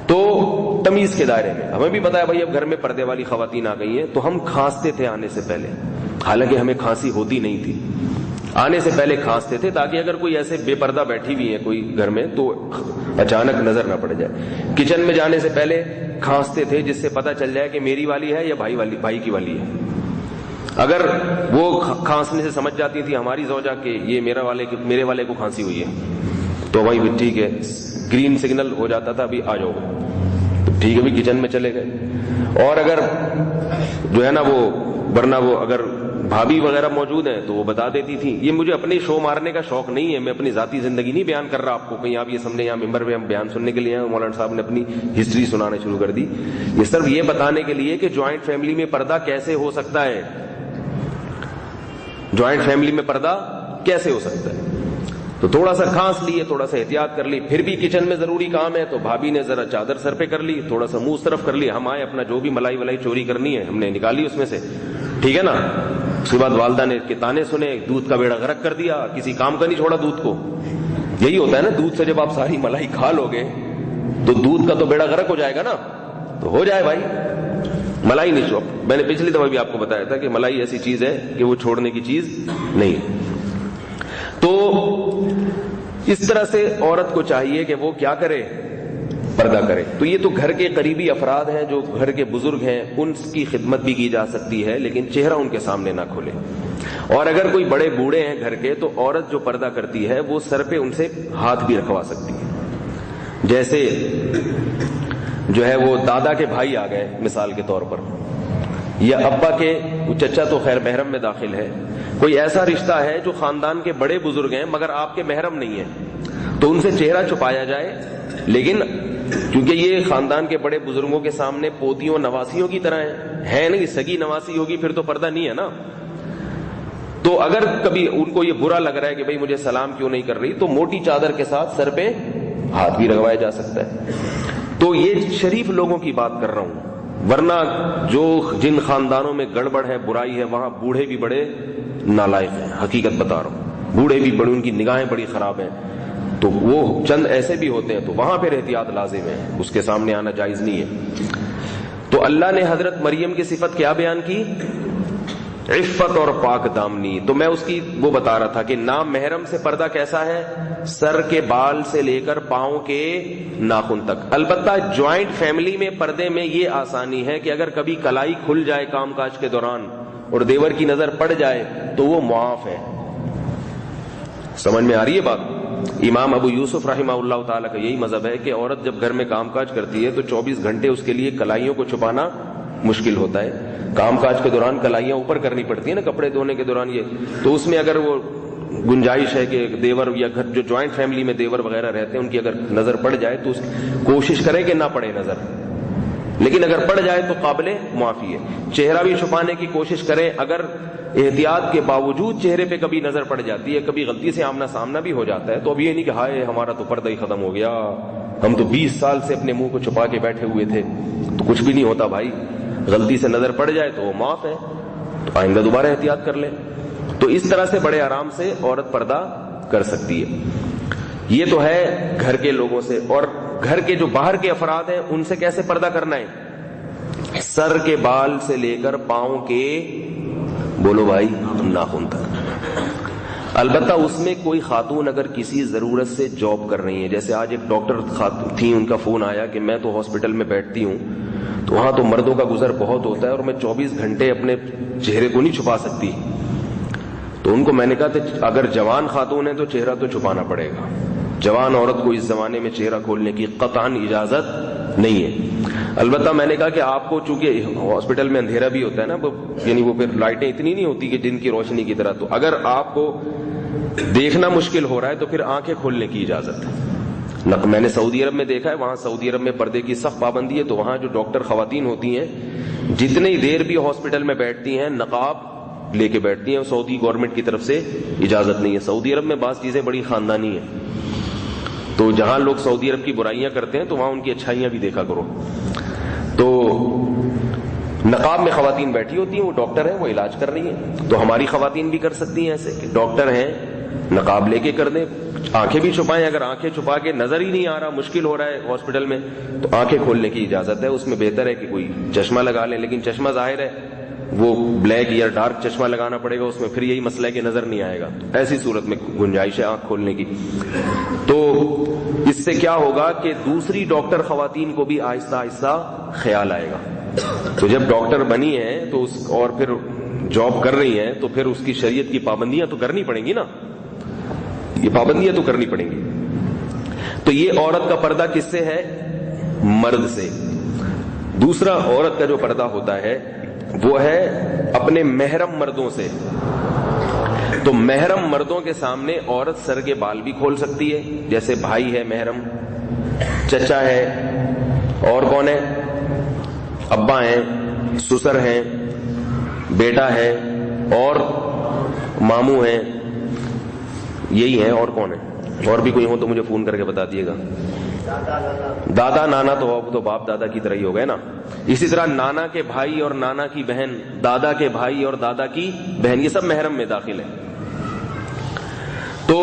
تو تمیز کے دائرے میں ہمیں بھی پتا ہے بھائی اب گھر میں پردے والی خواتین آ گئی ہیں. تو ہم کھانستے تھے آنے سے پہلے، حالانکہ ہمیں کھانسی ہوتی نہیں تھی. آنے سے پہلے کھانستے تھے تاکہ اگر کوئی ایسے بے پردہ بیٹھی ہوئی ہے کوئی گھر میں تو اچانک نظر نہ پڑ جائے. کچن میں جانے سے پہلے کھانستے تھے جس سے پتا چل جائے کہ میری والی ہے یا بھائی کی والی ہے. اگر وہ کھانسنے سے سمجھ جاتی تھی ہماری زوجہ کہ یہ میرے والے کو کھانسی ہوئی ہے تو بھائی ٹھیک ہے، گرین سگنل ہو جاتا تھا، ابھی آ جاؤ، تو ٹھیک ہے بھی کچن میں چلے گئے. اور اگر جو ہے نا وہ ورنہ وہ اگر بھابھی وغیرہ موجود ہیں تو وہ بتا دیتی تھی. یہ مجھے اپنے شو مارنے کا شوق نہیں ہے, میں اپنی ذاتی زندگی نہیں بیان کر رہا آپ کو, کہیں آپ یہ سمجھیں یہاں ممبر پہ ہم بیان سننے کے لیے ہیں, مولانا صاحب نے اپنی ہسٹری سنانا شروع کر دی. یہ صرف یہ بتانے کے لیے کہ جوائنٹ فیملی میں پردہ کیسے ہو سکتا ہے, جوائنٹ فیملی میں پردہ کیسے ہو سکتا ہے. تو تھوڑا سا کھانس لیے, تھوڑا سا احتیاط کر لی, پھر بھی کچن میں ضروری کام ہے تو بھابھی نے ذرا چادر سر پہ کر لی, تھوڑا سا منہ اس طرف کر لی, ہم آئے اپنا جو بھی ملائی ولائی چوری کرنی ہے ہم نے نکالی اس میں سے, ٹھیک ہے نا. اس کے بعد والدہ نے کے تانے سنے, دودھ کا بیڑا غرق کر دیا, کسی کام کا نہیں چھوڑا دودھ کو. یہی ہوتا ہے نا, دودھ سے جب آپ ساری ملائی کھا لو گے تو دودھ کا تو بیڑا غرق ہو جائے گا نا, تو ہو جائے بھائی, ملائی نہیں چھوڑ. میں نے پچھلی دفعہ بھی آپ کو بتایا تھا کہ ملائی ایسی چیز ہے کہ وہ چھوڑنے کی چیز نہیں. تو اس طرح سے عورت کو چاہیے کہ وہ کیا کرے, پردہ کرے. تو یہ تو گھر کے قریبی افراد ہیں, جو گھر کے بزرگ ہیں, ان کی خدمت بھی کی جا سکتی ہے, لیکن چہرہ ان کے سامنے نہ کھولے. اور اگر کوئی بڑے بوڑھے ہیں گھر کے, تو عورت جو پردہ کرتی ہے وہ سر پہ ان سے ہاتھ بھی رکھوا سکتی ہے. جیسے جو ہے وہ دادا کے بھائی آ گئے مثال کے طور پر, یا ابا کے, چچا تو خیر محرم میں داخل ہے, کوئی ایسا رشتہ ہے جو خاندان کے بڑے بزرگ ہیں مگر آپ کے محرم نہیں ہیں, تو ان سے چہرہ چھپایا جائے. لیکن کیونکہ یہ خاندان کے بڑے بزرگوں کے سامنے پوتیوں نواسیوں کی طرح ہے نہیں, سگی نواسی ہوگی پھر تو پردہ نہیں ہے نا. تو اگر کبھی ان کو یہ برا لگ رہا ہے کہ بھئی مجھے سلام کیوں نہیں کر رہی, تو موٹی چادر کے ساتھ سر پہ ہاتھ بھی لگوایا جا سکتا ہے. تو یہ شریف لوگوں کی بات کر رہا ہوں, ورنہ جو جن خاندانوں میں گڑبڑ ہے, برائی ہے, وہاں بوڑھے بھی بڑے نالائق ہیں, حقیقت بتا رہا ہوں, بوڑھے بھی بڑے, ان کی نگاہیں بڑی خراب ہیں, تو وہ چند ایسے بھی ہوتے ہیں, تو وہاں پھر احتیاط لازم ہے, اس کے سامنے آنا جائز نہیں ہے. تو اللہ نے حضرت مریم کی صفت کیا بیان کی, عفت اور پاک دامنی. تو میں اس کی وہ بتا رہا تھا کہ نام محرم سے پردہ کیسا ہے, سر کے بال سے لے کر پاؤں کے ناخن تک. البتہ جوائنٹ فیملی میں پردے میں یہ آسانی ہے کہ اگر کبھی کلائی کھل جائے کام کاج کے دوران اور دیور کی نظر پڑ جائے تو وہ معاف ہے. سمجھ میں آ رہی ہے بات. امام ابو یوسف رحمہ اللہ تعالیٰ کا یہی مذہب ہے کہ عورت جب گھر میں کام کاج کرتی ہے تو 24 گھنٹے اس کے لیے کلائیوں کو چھپانا مشکل ہوتا ہے. کام کاج کے دوران کلائیاں اوپر کرنی پڑتی ہیں نا, کپڑے دھونے کے دوران, یہ تو اس میں اگر وہ گنجائش ہے کہ دیور یا گھر جو جوائنٹ فیملی میں دیور وغیرہ رہتے ہیں ان کی اگر نظر پڑ جائے تو کوشش کرے کہ نہ پڑے نظر, لیکن اگر پڑ جائے تو قابل معافی ہے. چہرہ بھی چھپانے کی کوشش کریں, اگر احتیاط کے باوجود چہرے پہ کبھی نظر پڑ جاتی ہے, کبھی غلطی سے آمنا سامنا بھی ہو جاتا ہے, تو اب یہ نہیں کہ ہائے ہمارا تو پردہ ہی ختم ہو گیا, ہم تو 20 سال سے اپنے منہ کو چھپا کے بیٹھے ہوئے تھے. تو کچھ بھی نہیں ہوتا بھائی, غلطی سے نظر پڑ جائے تو وہ معاف ہے, تو آئندہ دوبارہ احتیاط کر لیں. تو اس طرح سے بڑے آرام سے عورت پردہ کر سکتی ہے. یہ تو ہے گھر کے لوگوں سے. اور گھر کے جو باہر کے افراد ہیں ان سے کیسے پردہ کرنا ہے, سر کے بال سے لے کر پاؤں کے, بولو بھائی, ناخن تک. البتہ اس میں کوئی خاتون اگر کسی ضرورت سے جاب کر رہی ہیں, جیسے آج ایک ڈاکٹر تھی, ان کا فون آیا کہ میں تو ہاسپٹل میں بیٹھتی ہوں, تو وہاں تو مردوں کا گزر بہت ہوتا ہے اور میں 24 گھنٹے اپنے چہرے کو نہیں چھپا سکتی. تو ان کو میں نے کہا کہ اگر جوان خاتون ہے تو چہرہ تو چھپانا پڑے گا. جوان عورت کو اس زمانے میں چہرہ کھولنے کی قطعاً اجازت نہیں ہے. البتہ میں نے کہا کہ آپ کو چونکہ ہاسپٹل میں اندھیرا بھی ہوتا ہے نا, یعنی وہ پھر لائٹیں اتنی نہیں ہوتی کہ دن کی روشنی کی طرح, تو اگر آپ کو دیکھنا مشکل ہو رہا ہے تو پھر آنکھیں کھولنے کی اجازت ہے. میں نے سعودی عرب میں دیکھا ہے, وہاں سعودی عرب میں پردے کی سخت پابندی ہے, تو وہاں جو ڈاکٹر خواتین ہوتی ہیں جتنی دیر بھی ہاسپٹل میں بیٹھتی ہیں نقاب لے کے بیٹھتی ہیں, سعودی گورنمنٹ کی طرف سے اجازت نہیں ہے. سعودی عرب میں بعض چیزیں بڑی خاندانی ہیں, تو جہاں لوگ سعودی عرب کی برائیاں کرتے ہیں تو وہاں ان کی اچھائیاں بھی دیکھا کرو. تو نقاب میں خواتین بیٹھی ہوتی ہیں, وہ ڈاکٹر ہیں, وہ علاج کر رہی ہیں, تو ہماری خواتین بھی کر سکتی ہیں ایسے کہ ڈاکٹر ہیں نقاب لے کے کر دیں, آنکھیں بھی چھپائیں. اگر آنکھیں چھپا کے نظر ہی نہیں آ رہا, مشکل ہو رہا ہے ہاسپٹل میں, تو آنکھیں کھولنے کی اجازت ہے. اس میں بہتر ہے کہ کوئی چشمہ لگا لیں, لیکن چشمہ ظاہر ہے وہ بلیک یا ڈارک چشمہ لگانا پڑے گا, اس میں پھر یہی مسئلہ ہے کہ نظر نہیں آئے گا. ایسی صورت میں گنجائش ہے آنکھ کھولنے کی. تو اس سے کیا ہوگا کہ دوسری ڈاکٹر خواتین کو بھی آہستہ آہستہ خیال آئے گا. تو جب ڈاکٹر بنی ہے تو اور پھر جاب کر رہی ہیں, تو پھر اس کی شریعت کی پابندیاں تو کرنی پڑیں گی نا, یہ پابندیاں تو کرنی پڑیں گی. تو یہ عورت کا پردہ کس سے ہے, مرد سے. دوسرا عورت کا جو پردہ ہوتا ہے وہ ہے اپنے محرم مردوں سے. تو محرم مردوں کے سامنے عورت سر کے بال بھی کھول سکتی ہے، جیسے بھائی ہے محرم، چچا ہے، اور کون ہے، ابا ہیں، سسر ہیں، بیٹا ہے، اور ماموں ہیں، یہی ہیں. اور کون ہے؟ اور بھی کوئی ہو تو مجھے فون کر کے بتا دیے گا. دادا نانا تو اب تو باپ دادا کی طرح ہی ہو گئے نا. اسی طرح نانا کے بھائی اور نانا کی بہن، دادا کے بھائی اور دادا کی بہن، یہ سب محرم میں داخل ہے. تو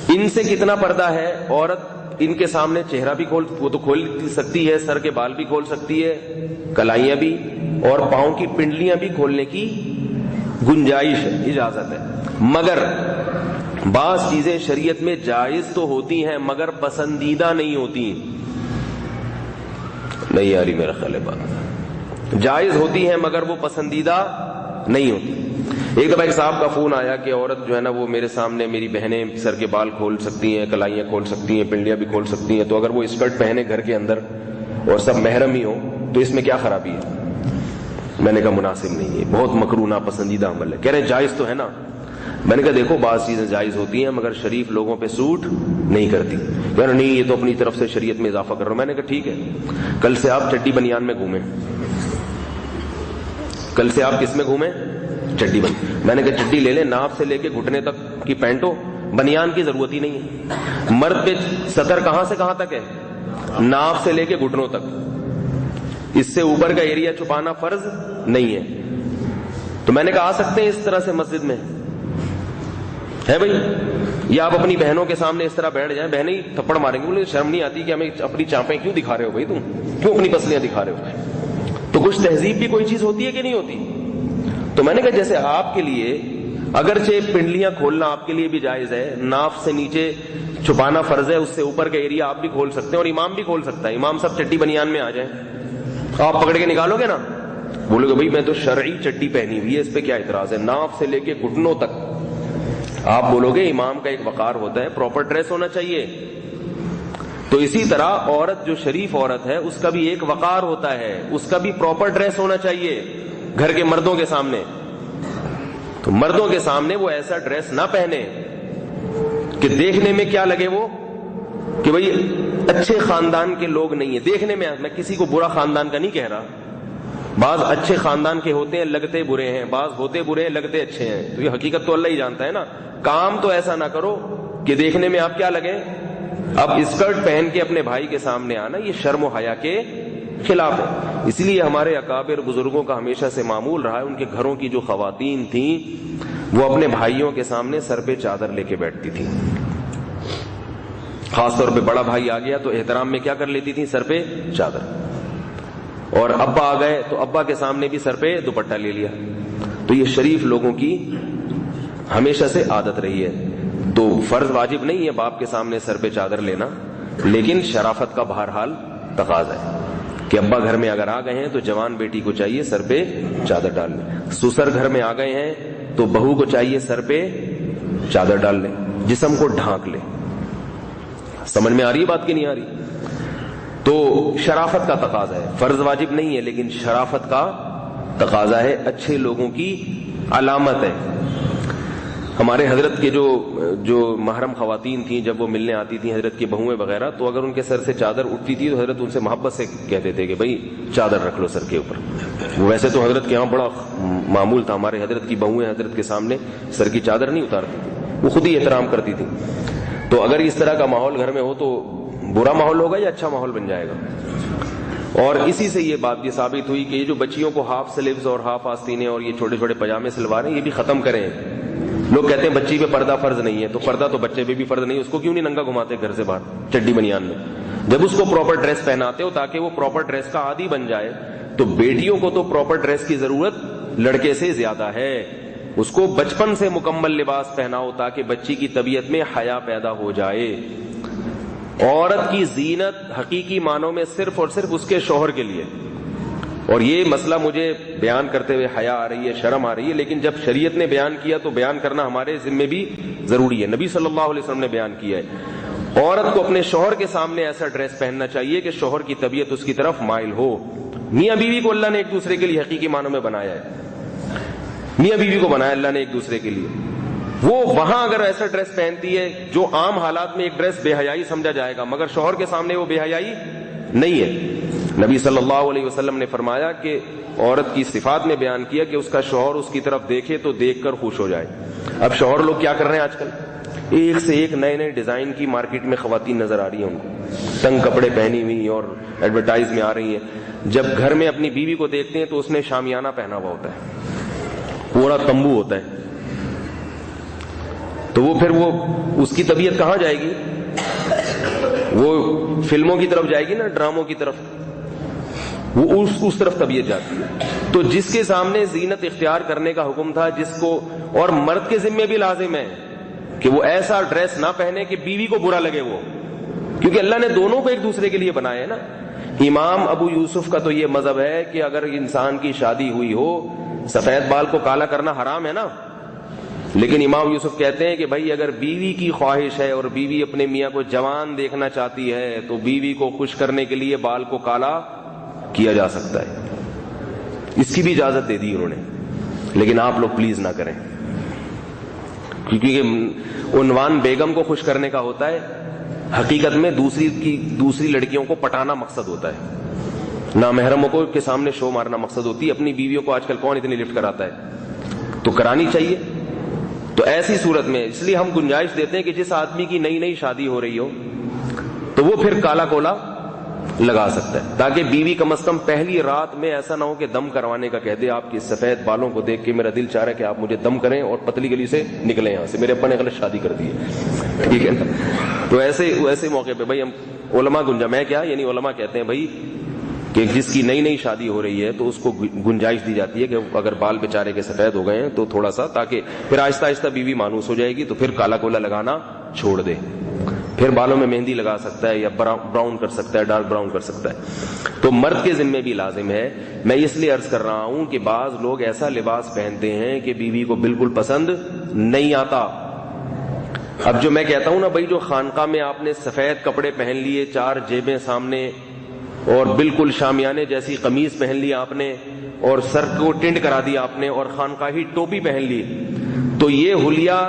ان سے کتنا پردہ ہے؟ عورت ان کے سامنے چہرہ بھی وہ تو کھول سکتی ہے، سر کے بال بھی کھول سکتی ہے، کلائیاں بھی، اور پاؤں کی پنڈلیاں بھی کھولنے کی گنجائش ہے، اجازت ہے. مگر بعض چیزیں شریعت میں جائز تو ہوتی ہیں مگر پسندیدہ نہیں ہوتی. نہیں آ رہی میرا خیال ہے بات. جائز ہوتی ہیں مگر وہ پسندیدہ نہیں ہوتی. ایک دفعہ ایک صاحب کا فون آیا کہ عورت جو ہے نا وہ میرے سامنے، میری بہنیں سر کے بال کھول سکتی ہیں، کلائیاں کھول سکتی ہیں، پنڈلیاں بھی کھول سکتی ہیں، تو اگر وہ اسکرٹ پہنے گھر کے اندر اور سب محرم ہی ہو تو اس میں کیا خرابی ہے؟ میں نے کہا مناسب نہیں ہے، بہت مکروہ ناپسندیدہ عمل ہے. کہہ رہے جائز تو ہے نا. میں نے کہا دیکھو بعض چیزیں جائز ہوتی ہیں مگر شریف لوگوں پہ سوٹ نہیں کرتی. کہہ رہے نہیں یہ تو اپنی طرف سے شریعت میں اضافہ کر رہا ہوں. میں نے کہا ٹھیک ہے، کل سے آپ چڈی بنیان میں گھومیں. کل سے آپ کس میں گھومیں؟ چڈی بنیان. میں نے کہا چڈی لے لیں، ناف سے لے کے گھٹنے تک کی پینٹ ہو، بنیان کی ضرورت ہی نہیں ہے. مرد پہ سطر کہاں سے کہاں تک ہے؟ ناف سے لے کے گھٹنوں تک. اس سے اوپر کا ایریا چھپانا فرض نہیں ہے. تو میں نے کہا آ سکتے ہیں اس طرح سے مسجد میں ہے بھائی، یا آپ اپنی بہنوں کے سامنے اس طرح بیٹھ جائیں، بہنیں ہی تھپڑ ماریں گے، بولے شرم نہیں آتی کہ ہمیں اپنی چانپیں کیوں دکھا رہے ہو بھائی، تم کیوں اپنی پسلیاں دکھا رہے ہو؟ تو کچھ تہذیب بھی کوئی چیز ہوتی ہے کہ نہیں ہوتی. تو میں نے کہا جیسے آپ کے لیے اگرچہ پنڈلیاں کھولنا آپ کے لیے بھی جائز ہے، ناف سے نیچے چھپانا فرض ہے، اس سے اوپر کا ایریا آپ بھی کھول سکتے ہیں، اور امام بھی کھول سکتا ہے. امام سب چٹی بنیان میں آ جائیں، آپ پکڑ کے نکالو گے نا، بولو گے بھائی میں تو شرعی چٹی پہنی ہوئی ہے، اس پہ کیا اعتراض ہے؟ ناف سے لے کے گھٹنوں تک. آپ بولو گے امام کا ایک وقار ہوتا ہے، پراپر ڈریس ہونا چاہیے. تو اسی طرح عورت جو شریف عورت ہے اس کا بھی ایک وقار ہوتا ہے، اس کا بھی پراپر ڈریس ہونا چاہیے گھر کے مردوں کے سامنے. تو مردوں کے سامنے وہ ایسا ڈریس نہ پہنے کہ دیکھنے میں کیا لگے وہ کہ بھئی اچھے خاندان کے لوگ نہیں ہیں. دیکھنے میں میں کسی کو برا خاندان کا نہیں کہہ رہا، بعض اچھے خاندان کے ہوتے ہیں لگتے برے ہیں، بعض ہوتے برے ہیں لگتے اچھے ہیں. تو یہ حقیقت تو اللہ ہی جانتا ہے نا. کام تو ایسا نہ کرو کہ دیکھنے میں آپ کیا لگے. اب اسکرٹ پہن کے اپنے بھائی کے سامنے آنا یہ شرم و حیا کے خلاف ہے. اس لیے ہمارے اکابر بزرگوں کا ہمیشہ سے معمول رہا ہے، ان کے گھروں کی جو خواتین تھیں وہ اپنے بھائیوں کے سامنے سر پہ چادر لے کے بیٹھتی تھیں. خاص طور پہ بڑا بھائی آ گیا تو احترام میں کیا کر لیتی تھی؟ سر پہ چادر. اور ابا آ گئے تو ابا کے سامنے بھی سر پہ دوپٹہ لے لیا. تو یہ شریف لوگوں کی ہمیشہ سے عادت رہی ہے. تو فرض واجب نہیں ہے باپ کے سامنے سر پہ چادر لینا، لیکن شرافت کا بہرحال تقاضا ہے کہ ابا گھر میں اگر آ گئے ہیں تو جوان بیٹی کو چاہیے سر پہ چادر ڈال لیں. سسر گھر میں آ گئے ہیں تو بہو کو چاہیے سر پہ چادر ڈال لیں، جسم کو ڈھانک لیں. سمجھ میں آ رہی ہے بات کی نہیں آ رہی؟ تو شرافت کا تقاضا ہے، فرض واجب نہیں ہے لیکن شرافت کا تقاضا ہے، اچھے لوگوں کی علامت ہے. ہمارے حضرت کے جو محرم خواتین تھیں جب وہ ملنے آتی تھیں حضرت کی بہویں وغیرہ، تو اگر ان کے سر سے چادر اٹھتی تھی تو حضرت ان سے محبت سے کہتے تھے کہ بھائی چادر رکھ لو سر کے اوپر. ویسے تو حضرت کے یہاں بڑا معمول تھا، ہمارے حضرت کی بہویں حضرت کے سامنے سر کی چادر نہیں اتارتی تھی، وہ خود ہی احترام کرتی تھی. تو اگر اس طرح کا ماحول گھر میں ہو تو برا ماحول ہوگا یا اچھا ماحول بن جائے گا؟ اور اسی سے یہ بات یہ ثابت ہوئی کہ یہ جو بچیوں کو ہاف سلیوز اور ہاف آستینیں اور یہ چھوٹے چھوٹے پجامے سلوا رہے ہیں یہ بھی ختم کریں. لوگ کہتے ہیں بچی پہ پردہ فرض نہیں ہے، تو پردہ تو بچے پہ بھی فرض نہیں، اس کو کیوں نہیں ننگا گھماتے گھر سے باہر چڈی بنیان میں؟ جب اس کو پراپر ڈریس پہناتے ہو تاکہ وہ پراپر ڈریس کا عادی بن جائے. تو بیٹیوں کو تو پراپر ڈریس کی ضرورت لڑکے سے زیادہ ہے، اس کو بچپن سے مکمل لباس پہناؤ تاکہ بچی کی طبیعت میں حیا پیدا ہو جائے. عورت کی زینت حقیقی معنوں میں صرف اور صرف اس کے شوہر کے لیے. اور یہ مسئلہ مجھے بیان کرتے ہوئے حیا آ رہی ہے، شرم آ رہی ہے، لیکن جب شریعت نے بیان کیا تو بیان کرنا ہمارے ذمہ بھی ضروری ہے. نبی صلی اللہ علیہ وسلم نے بیان کیا ہے عورت کو اپنے شوہر کے سامنے ایسا ڈریس پہننا چاہیے کہ شوہر کی طبیعت اس کی طرف مائل ہو. میاں بیوی کو اللہ نے ایک دوسرے کے لیے حقیقی معنوں میں بنایا ہے, میاں بیوی کو بنایا اللہ نے ایک دوسرے کے لیے. وہ وہاں اگر ایسا ڈریس پہنتی ہے جو عام حالات میں ایک ڈریس بے حیائی سمجھا جائے گا, مگر شوہر کے سامنے وہ بے حیائی نہیں ہے. نبی صلی اللہ علیہ وسلم نے فرمایا کہ عورت کی صفات میں بیان کیا کہ اس کا شوہر اس کی طرف دیکھے تو دیکھ کر خوش ہو جائے. اب شوہر لوگ کیا کر رہے ہیں آج کل, ایک سے ایک نئے نئے ڈیزائن کی مارکیٹ میں خواتین نظر آ رہی ہیں, ان کو تنگ کپڑے پہنی ہوئی اور ایڈورٹائز میں آ رہی ہیں. جب گھر میں اپنی بیوی کو دیکھتے ہیں تو اس نے شامیانہ پہنا ہوا ہوتا ہے, پورا تمبو ہوتا ہے, تو وہ پھر وہ اس کی طبیعت کہاں جائے گی, وہ فلموں کی طرف جائے گی نا, ڈراموں کی طرف, وہ اس طرف طبیعت جاتی ہے. تو جس کے سامنے زینت اختیار کرنے کا حکم تھا, جس کو, اور مرد کے ذمے بھی لازم ہے کہ وہ ایسا ڈریس نہ پہنے کہ بیوی کو برا لگے وہ, کیونکہ اللہ نے دونوں کو ایک دوسرے کے لیے بنایا ہے نا. امام ابو یوسف کا تو یہ مذہب ہے کہ اگر انسان کی شادی ہوئی ہو, سفید بال کو کالا کرنا حرام ہے نا, لیکن امام یوسف کہتے ہیں کہ بھائی اگر بیوی کی خواہش ہے اور بیوی اپنے میاں کو جوان دیکھنا چاہتی ہے تو بیوی کو خوش کرنے کے لیے بال کو کالا کیا جا سکتا ہے, اس کی بھی اجازت دے دی انہوں نے. لیکن آپ لوگ پلیز نہ کریں, کیونکہ عنوان بیگم کو خوش کرنے کا ہوتا ہے, حقیقت میں دوسری لڑکیوں کو پٹانا مقصد ہوتا ہے, نامحرموں کو کے سامنے شو مارنا مقصد ہوتی ہے. اپنی بیویوں کو آج کل کون اتنی لفٹ کراتا ہے, تو کرانی چاہیے. تو ایسی صورت میں اس لیے ہم گنجائش دیتے ہیں کہ جس آدمی کی نئی نئی شادی ہو رہی ہو تو وہ پھر کالا کولا لگا سکتا ہے, تاکہ بیوی کم از کم پہلی رات میں ایسا نہ ہو کہ دم کروانے کا کہہ دے, آپ کی سفید بالوں کو دیکھ کے میرا دل چاہ رہا ہے کہ آپ مجھے دم کریں اور پتلی گلی سے نکلیں یہاں سے, میرے ابا نے غلط شادی کر دی ہے, ٹھیک ہے نا. تو ایسے موقع پہ بھائی ہم علماء میں کیا یعنی علماء کہتے ہیں بھائی کہ جس کی نئی نئی شادی ہو رہی ہے تو اس کو گنجائش دی جاتی ہے کہ اگر بال بیچارے کے سفید ہو گئے ہیں تو تھوڑا سا, تاکہ پھر آہستہ آہستہ بیوی مانوس ہو جائے گی, تو پھر کالا کولا لگانا چھوڑ دے, پھر بالوں میں مہندی لگا سکتا ہے یا براؤن کر سکتا ہے, ڈارک براؤن کر سکتا ہے. تو مرد کے ذمے بھی لازم ہے. میں اس لیے عرض کر رہا ہوں کہ بعض لوگ ایسا لباس پہنتے ہیں کہ بیوی کو بالکل پسند نہیں آتا. اب جو میں کہتا ہوں نا بھائی, جو خانقاہ میں آپ نے سفید کپڑے پہن لیے, 4 جیبیں سامنے, اور بالکل شامیانے جیسی قمیض پہن لی آپ نے, اور سر کو ٹنڈ کرا دیا آپ نے, اور خانقاہی ٹوپی پہن لی, تو یہ حلیہ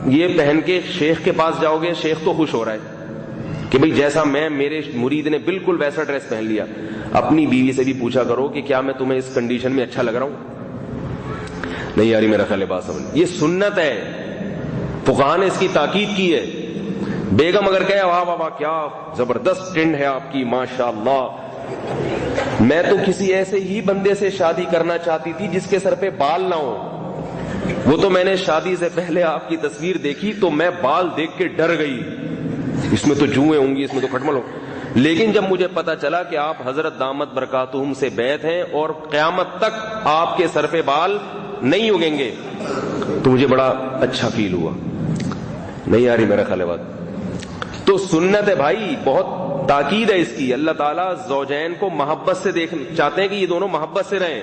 یہ پہن کے شیخ کے پاس جاؤ گے, شیخ تو خوش ہو رہا ہے کہ بھئی جیسا میں, میرے مرید نے بالکل ویسا ڈریس پہن لیا. اپنی بیوی سے بھی پوچھا کرو کہ کیا میں تمہیں اس کنڈیشن میں اچھا لگ رہا ہوں, نہیں یاری میرا خیال ہے بات سمجھ, یہ سنت ہے, فقہاء نے اس کی تاکید کی ہے. بیگم اگر کہے واہ واہ واہ کیا زبردست ٹنڈ ہے آپ کی ماشاءاللہ, میں تو کسی ایسے ہی بندے سے شادی کرنا چاہتی تھی جس کے سر پہ بال نہ ہو, وہ تو میں نے شادی سے پہلے آپ کی تصویر دیکھی تو میں بال دیکھ کے ڈر گئی, اس میں تو جوئیں ہوں گی, اس میں تو کھٹمل ہو, لیکن جب مجھے پتا چلا کہ آپ حضرت دامت برکاتہم سے بیعت ہیں اور قیامت تک آپ کے سر پہ بال نہیں اگیں گے, تو مجھے بڑا اچھا فیل ہوا. نہیں آ رہی میرا خیال ہے بات. تو سنت ہے بھائی, بہت تاکید ہے اس کی. اللہ تعالیٰ زوجین کو محبت سے چاہتے ہیں کہ یہ دونوں محبت سے رہیں,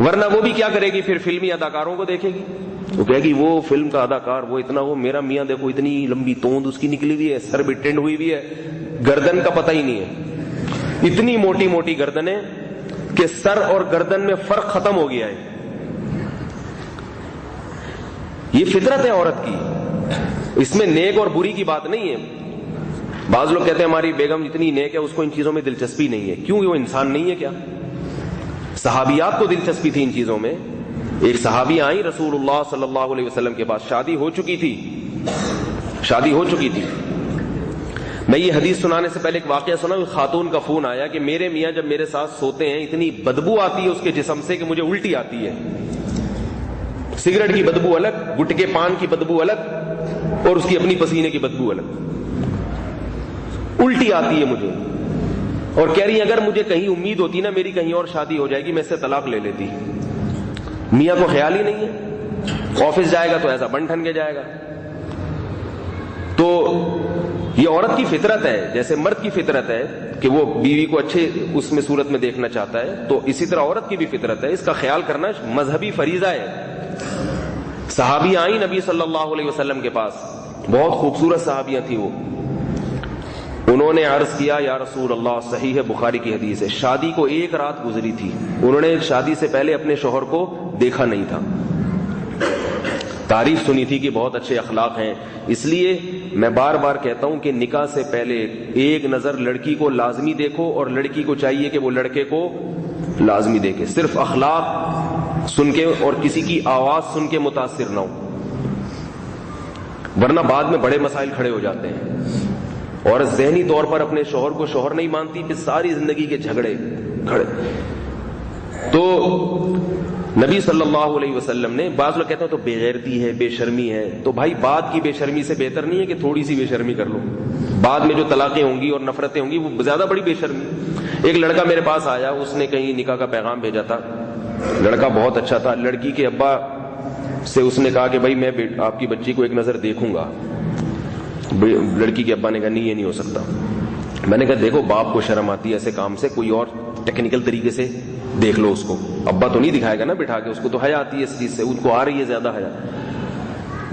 ورنہ وہ بھی کیا کرے گی, پھر فلمی اداکاروں کو دیکھے گی, وہ کہے گی وہ فلم کا اداکار وہ اتنا, وہ میرا میاں دیکھو اتنی لمبی توند اس کی نکلی ہوئی ہے, سر بھی ٹینڈ ہوئی ہوئی ہے, گردن کا پتہ ہی نہیں ہے, اتنی موٹی موٹی گردنیں کہ سر اور گردن میں فرق ختم ہو گیا ہے. یہ فطرت ہے عورت کی, اس میں نیک اور بری کی بات نہیں ہے. بعض لوگ کہتے ہیں ہماری بیگم اتنی نیک ہے, اس کو ان چیزوں میں دلچسپی نہیں ہے. کیوں, وہ انسان نہیں ہے کیا؟ صحابیات کو دلچسپی تھی ان چیزوں میں. ایک صحابی آئی رسول اللہ صلی اللہ علیہ وسلم کے پاس, شادی ہو چکی تھی. میں یہ حدیث سنانے سے پہلے ایک واقعہ سنا. خاتون کا فون آیا کہ میرے میاں جب میرے ساتھ سوتے ہیں اتنی بدبو آتی ہے اس کے جسم سے کہ مجھے الٹی آتی ہے. سگریٹ کی بدبو الگ, گٹکے پان کی بدبو الگ, اور اس کی اپنی پسینے کی بدبو الگ, الٹی آتی ہے مجھے. اور کہہ رہی اگر مجھے کہیں امید ہوتی نا میری کہیں اور شادی ہو جائے گی, میں اس سے طلاق لے لیتی. میاں کو خیال ہی نہیں ہے, آفس جائے گا تو ایسا بن ٹھن کے جائے گا. تو یہ عورت کی فطرت ہے, جیسے مرد کی فطرت ہے کہ وہ بیوی کو اچھے اس میں صورت میں دیکھنا چاہتا ہے, تو اسی طرح عورت کی بھی فطرت ہے. اس کا خیال کرنا مذہبی فریضہ ہے. صحابی آئیں نبی صلی اللہ علیہ وسلم کے پاس, بہت خوبصورت صحابیاں تھیں وہ. انہوں نے عرض کیا یا رسول اللہ، صحیح ہے بخاری کی حدیث ہے، شادی کو ایک رات گزری تھی، انہوں نے شادی سے پہلے اپنے شوہر کو دیکھا نہیں تھا، تعریف سنی تھی کہ بہت اچھے اخلاق ہیں. اس لیے میں بار بار کہتا ہوں کہ نکاح سے پہلے ایک نظر لڑکی کو لازمی دیکھو، اور لڑکی کو چاہیے کہ وہ لڑکے کو لازمی دیکھے. صرف اخلاق سن کے اور کسی کی آواز سن کے متاثر نہ ہو، ورنہ بعد میں بڑے مسائل کھڑے ہو جاتے ہیں. اور ذہنی طور پر اپنے شوہر کو شوہر نہیں مانتی، پھر ساری زندگی کے جھگڑے کھڑے. تو نبی صلی اللہ علیہ وسلم نے، بعض لوگ کہتے ہیں تو بے غیرتی ہے، بے شرمی ہے، تو بھائی بعد کی بے شرمی سے بہتر نہیں ہے کہ تھوڑی سی بے شرمی کر لو؟ بعد میں جو طلاقیں ہوں گی اور نفرتیں ہوں گی وہ زیادہ بڑی بے شرمی. ایک لڑکا میرے پاس آیا، اس نے کہیں نکاح کا پیغام بھیجا تھا، لڑکا بہت اچھا تھا، لڑکی کے ابا سے اس نے کہا کہ بھائی میں آپ کی بچی کو ایک نظر دیکھوں گا. لڑکی کے ابا نے کہا نہیں، یہ نہیں ہو سکتا. میں نے کہا دیکھو باپ کو شرم آتی ہے ایسے کام سے، کوئی اور ٹیکنیکل طریقے سے دیکھ لو اس کو. ابا تو نہیں دکھائے گا نا بٹھا کے، اس کو تو حیا آتی ہے اس چیز سے، ان کو آ رہی ہے زیادہ حیا،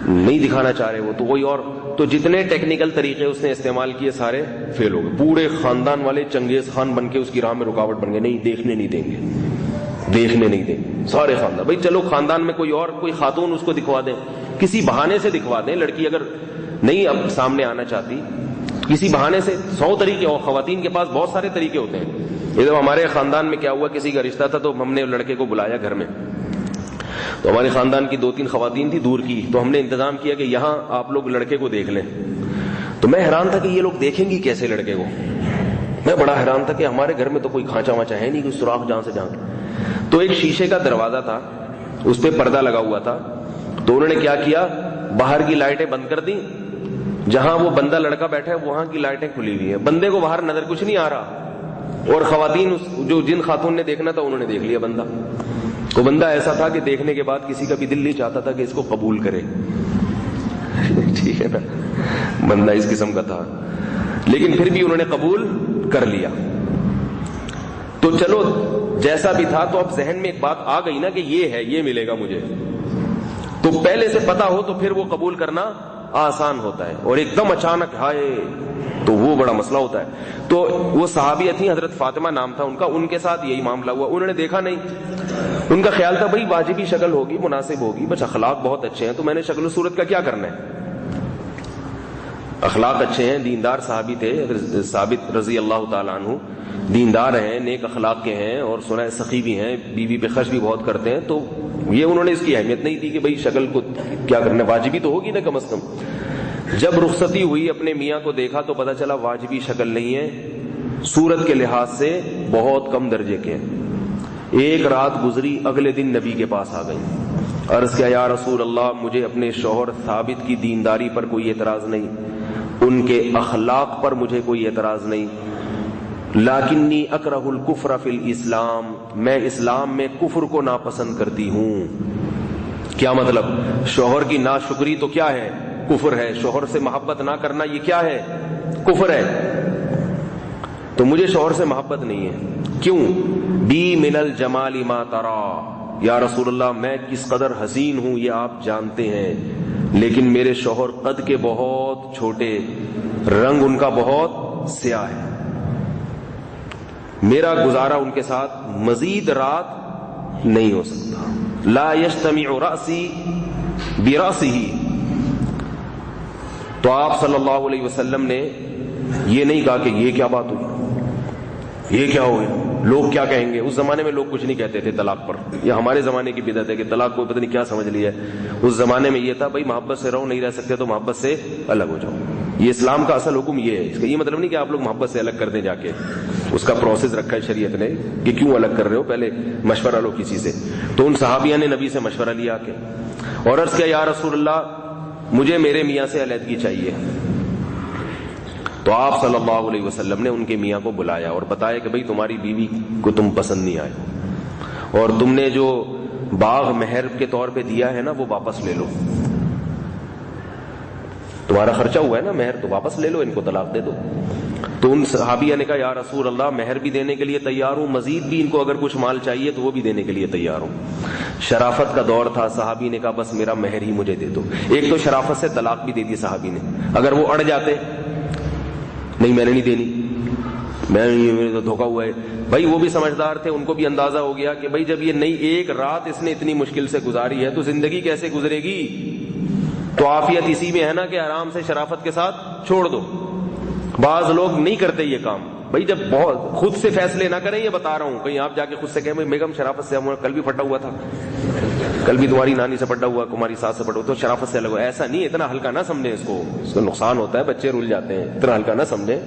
نہیں دکھانا چاہ رہے وہ تو کوئی اور. تو جتنے ٹیکنیکل طریقے اس نے استعمال کیے سارے فیل ہو گئے. پورے خاندان والے چنگیز خان بن کے اس کی راہ میں رکاوٹ بن گئے، نہیں دیکھنے نہیں دیں گے، دیکھنے نہیں دیں گے سارے خاندان. بھائی چلو خاندان میں کوئی اور کوئی خاتون اس کو دکھوا دیں، کسی بہانے سے دکھوا دیں. لڑکی اگر نہیں اب سامنے آنا چاہتی کسی بہانے سے، 100 طریقے، اور خواتین کے پاس بہت سارے طریقے ہوتے ہیں. یہ تو ہمارے خاندان میں کیا ہوا، کسی کا رشتہ تھا تو ہم نے لڑکے کو بلایا گھر میں، تو ہمارے خاندان کی 2-3 خواتین تھی دور کی، تو ہم نے انتظام کیا کہ یہاں آپ لوگ لڑکے کو دیکھ لیں. تو میں حیران تھا کہ یہ لوگ دیکھیں گی کیسے لڑکے کو. میں بڑا حیران تھا کہ ہمارے گھر میں تو کوئی کھانچا وانچا ہے نہیں، کوئی سوراخ جہاں سے جہاں. تو ایک شیشے کا دروازہ تھا، اس پہ پردہ لگا ہوا تھا. تو انہوں نے کیا کیا، باہر کی لائٹیں بند کر دی، جہاں وہ بندہ لڑکا بیٹھا ہے وہاں کی لائٹیں کھلی ہوئی ہیں، بندے کو باہر نظر کچھ نہیں آ رہا. اور خواتین جو جن خاتون نے دیکھنا تھا انہوں نے دیکھ لیا بندہ. وہ بندہ ایسا تھا کہ دیکھنے کے بعد کسی کا بھی دل نہیں چاہتا تھا کہ اس کو قبول کرے. ٹھیک ہے نا، بندہ اس قسم کا تھا، لیکن پھر بھی انہوں نے قبول کر لیا. تو چلو جیسا بھی تھا، تو اب ذہن میں ایک بات آ گئی نا کہ یہ ہے، یہ ملے گا مجھے. تو پہلے سے پتا ہو تو پھر وہ قبول کرنا آسان ہوتا ہے، اور ایک دم اچانک ہائے تو وہ بڑا مسئلہ ہوتا ہے. تو وہ صحابیہ تھیں، حضرت فاطمہ نام تھا ان کا، ان کے ساتھ یہی معاملہ ہوا. انہوں نے دیکھا نہیں، ان کا خیال تھا بھائی واجبی شکل ہوگی، مناسب ہوگی، بس اخلاق بہت اچھے ہیں، تو میں نے شکل و صورت کا کیا کرنا ہے. اخلاق اچھے ہیں، دیندار صحابی تھے، ثابت رضی اللہ تعالیٰ عنہ دیندار ہیں، نیک اخلاق کے ہیں، اور سنا سخی بھی ہیں، بیوی پہ خرچ بھی بہت کرتے ہیں. تو یہ انہوں نے اس کی اہمیت نہیں دی کہ بھئی شکل کو کیا کرنا، واجبی تو ہوگی نا کم از کم. جب رخصتی ہوئی اپنے میاں کو دیکھا تو پتا چلا واجبی شکل نہیں ہے، صورت کے لحاظ سے بہت کم درجے کے. ایک رات گزری، اگلے دن نبی کے پاس آ گئی، عرض کیا یا رسول اللہ، مجھے اپنے شوہر ثابت کی دینداری پر کوئی اعتراض نہیں، ان کے اخلاق پر مجھے کوئی اعتراض نہیں، لیکنی اکرہ الکفر فی الاسلام، میں اسلام میں کفر کو ناپسند کرتی ہوں. کیا مطلب؟ شوہر کی ناشکری تو کیا ہے؟ کفر ہے. شوہر سے محبت نہ کرنا یہ کیا ہے؟ کفر ہے. تو مجھے شوہر سے محبت نہیں ہے. کیوں؟ بی من الجمال ما ترى، یا رسول اللہ میں کس قدر حسین ہوں یہ آپ جانتے ہیں، لیکن میرے شوہر قد کے بہت چھوٹے، رنگ ان کا بہت سیاہ ہے، میرا گزارا ان کے ساتھ مزید رات نہیں ہو سکتا. لا یجتمع رأسی برأسہ. تو آپ صلی اللہ علیہ وسلم نے یہ نہیں کہا کہ یہ کیا بات ہوئی، یہ کیا ہوئی، لوگ کیا کہیں گے. اس زمانے میں لوگ کچھ نہیں کہتے تھے طلاق پر. یہ ہمارے زمانے کی بدعت ہے کہ طلاق کو پتہ نہیں کیا سمجھ لیا ہے. اس زمانے میں یہ تھا بھائی محبت سے رہو، نہیں رہ سکتے تو محبت سے الگ ہو جاؤ. یہ اسلام کا اصل حکم یہ ہے. اس کا یہ مطلب نہیں کہ آپ لوگ محبت سے الگ کر دیں جا کے، اس کا پروسیس رکھا ہے شریعت نے کہ کیوں الگ کر رہے ہو، پہلے مشورہ لو کسی سے. تو ان صحابیہ نے نبی سے مشورہ لیا کہ، اور عرض کیا یا رسول اللہ مجھے میرے میاں سے علیحدگی چاہیے. تو آپ صلی اللہ علیہ وسلم نے ان کے میاں کو بلایا اور بتایا کہ بھئی تمہاری بیوی کو تم پسند نہیں آئے، اور تم نے جو باغ مہر کے طور پہ دیا ہے نا وہ واپس لے لو، تمہارا خرچہ ہوا ہے نا مہر، تو واپس لے لو، ان کو طلاق دے دو. تو ان صحابیہ نے کہا یا رسول اللہ مہر بھی دینے کے لیے تیار ہوں، مزید بھی ان کو اگر کچھ مال چاہیے تو وہ بھی دینے کے لیے تیار ہوں. شرافت کا دور تھا، صحابی نے کہا بس میرا مہر ہی مجھے دے دو. ایک تو شرافت سے طلاق بھی دے دی صحابی نے. اگر وہ اڑ جاتے نہیں میں نے نہیں دینی، میرے تو دھوکا ہوا ہے. بھائی وہ بھی سمجھدار تھے، ان کو بھی اندازہ ہو گیا کہ بھائی جب یہ نئی ایک رات اس نے اتنی مشکل سے گزاری ہے تو زندگی کیسے گزرے گی. تو عافیت اسی میں ہے نا کہ آرام سے شرافت کے ساتھ چھوڑ دو. بعض لوگ نہیں کرتے یہ کام. بھائی جب بہت خود سے فیصلے نہ کریں، یہ بتا رہا ہوں، کہیں آپ جا کے خود سے کہیں بھائی بیگم شرافت سے، کل بھی پھٹا ہوا تھا، کل بھی تمہاری نانی سے پٹا ہوا، تمہاری ساس سے پٹا ہوا، تو شرافت سے الگ ہوا. ایسا نہیں، اتنا ہلکا نہ سمجھیں اس کو نقصان ہوتا ہے، بچے رول جاتے ہیں. اتنا ہلکا نہ سمجھیں،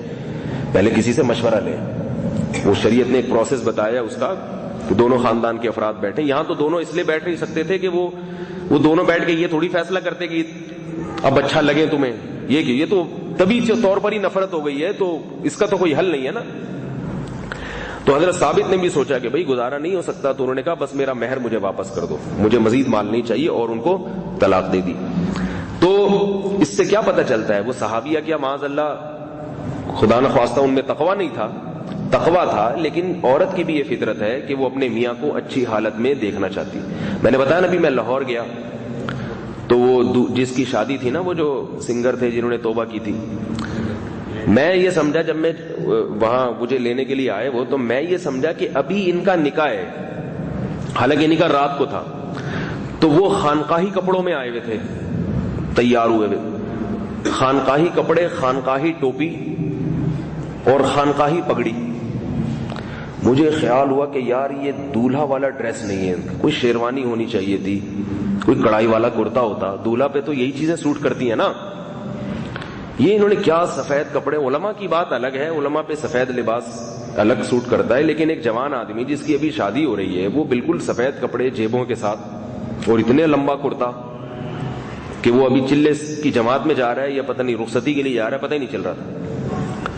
پہلے کسی سے مشورہ لیں. وہ شریعت نے ایک پروسیس بتایا اس کا کہ دونوں خاندان کے افراد بیٹھے. یہاں تو دونوں اس لیے بیٹھ نہیں سکتے تھے کہ وہ دونوں بیٹھ کے یہ تھوڑی فیصلہ کرتے کہ اب اچھا لگے تمہیں، یہ تو طبی طور پر ہی نفرت ہو گئی ہے، تو اس کا تو کوئی حل نہیں ہے نا. تو حضرت ثابت نے بھی سوچا کہ بھائی گزارا نہیں ہو سکتا، تو انہوں نے کہا بس میرا مہر مجھے واپس کر دو، مجھے مزید مال نہیں چاہیے، اور ان کو طلاق دے دی. تو اس سے کیا پتہ چلتا ہے؟ وہ صحابیہ کیا معاذ اللہ خدا نخواستہ ان میں تقویٰ نہیں تھا، تقویٰ تھا، لیکن عورت کی بھی یہ فطرت ہے کہ وہ اپنے میاں کو اچھی حالت میں دیکھنا چاہتی. میں نے بتایا نا، میں لاہور گیا تو وہ جس کی شادی تھی نا، وہ جو سنگر تھے جنہوں نے توبہ کی تھی، میں یہ سمجھا جب میں وہاں مجھے لینے کے لیے آئے وہ، تو میں یہ سمجھا کہ ابھی ان کا نکاح ہے، حالانکہ نکاح رات کو تھا. تو وہ خانقاہی کپڑوں میں آئے ہوئے تھے، تیار ہوئے ہوئے، خانقاہی کپڑے، خانقاہی ٹوپی اور خانقاہی پگڑی. مجھے خیال ہوا کہ یار یہ دولہا والا ڈریس نہیں ہے، کوئی شیروانی ہونی چاہیے تھی، کوئی کڑائی والا کرتا ہوتا. دولہا پہ تو یہی چیزیں سوٹ کرتی ہیں نا. یہ انہوں نے کیا سفید کپڑے. علماء کی بات الگ ہے، علماء پہ سفید لباس الگ سوٹ کرتا ہے، لیکن ایک جوان آدمی جس کی ابھی شادی ہو رہی ہے، وہ بالکل سفید کپڑے جیبوں کے ساتھ اور اتنے لمبا کرتا کہ وہ ابھی چلے کی جماعت میں جا رہا ہے یا پتہ نہیں رخصتی کے لیے جا رہا ہے، پتہ ہی نہیں چل رہا تھا.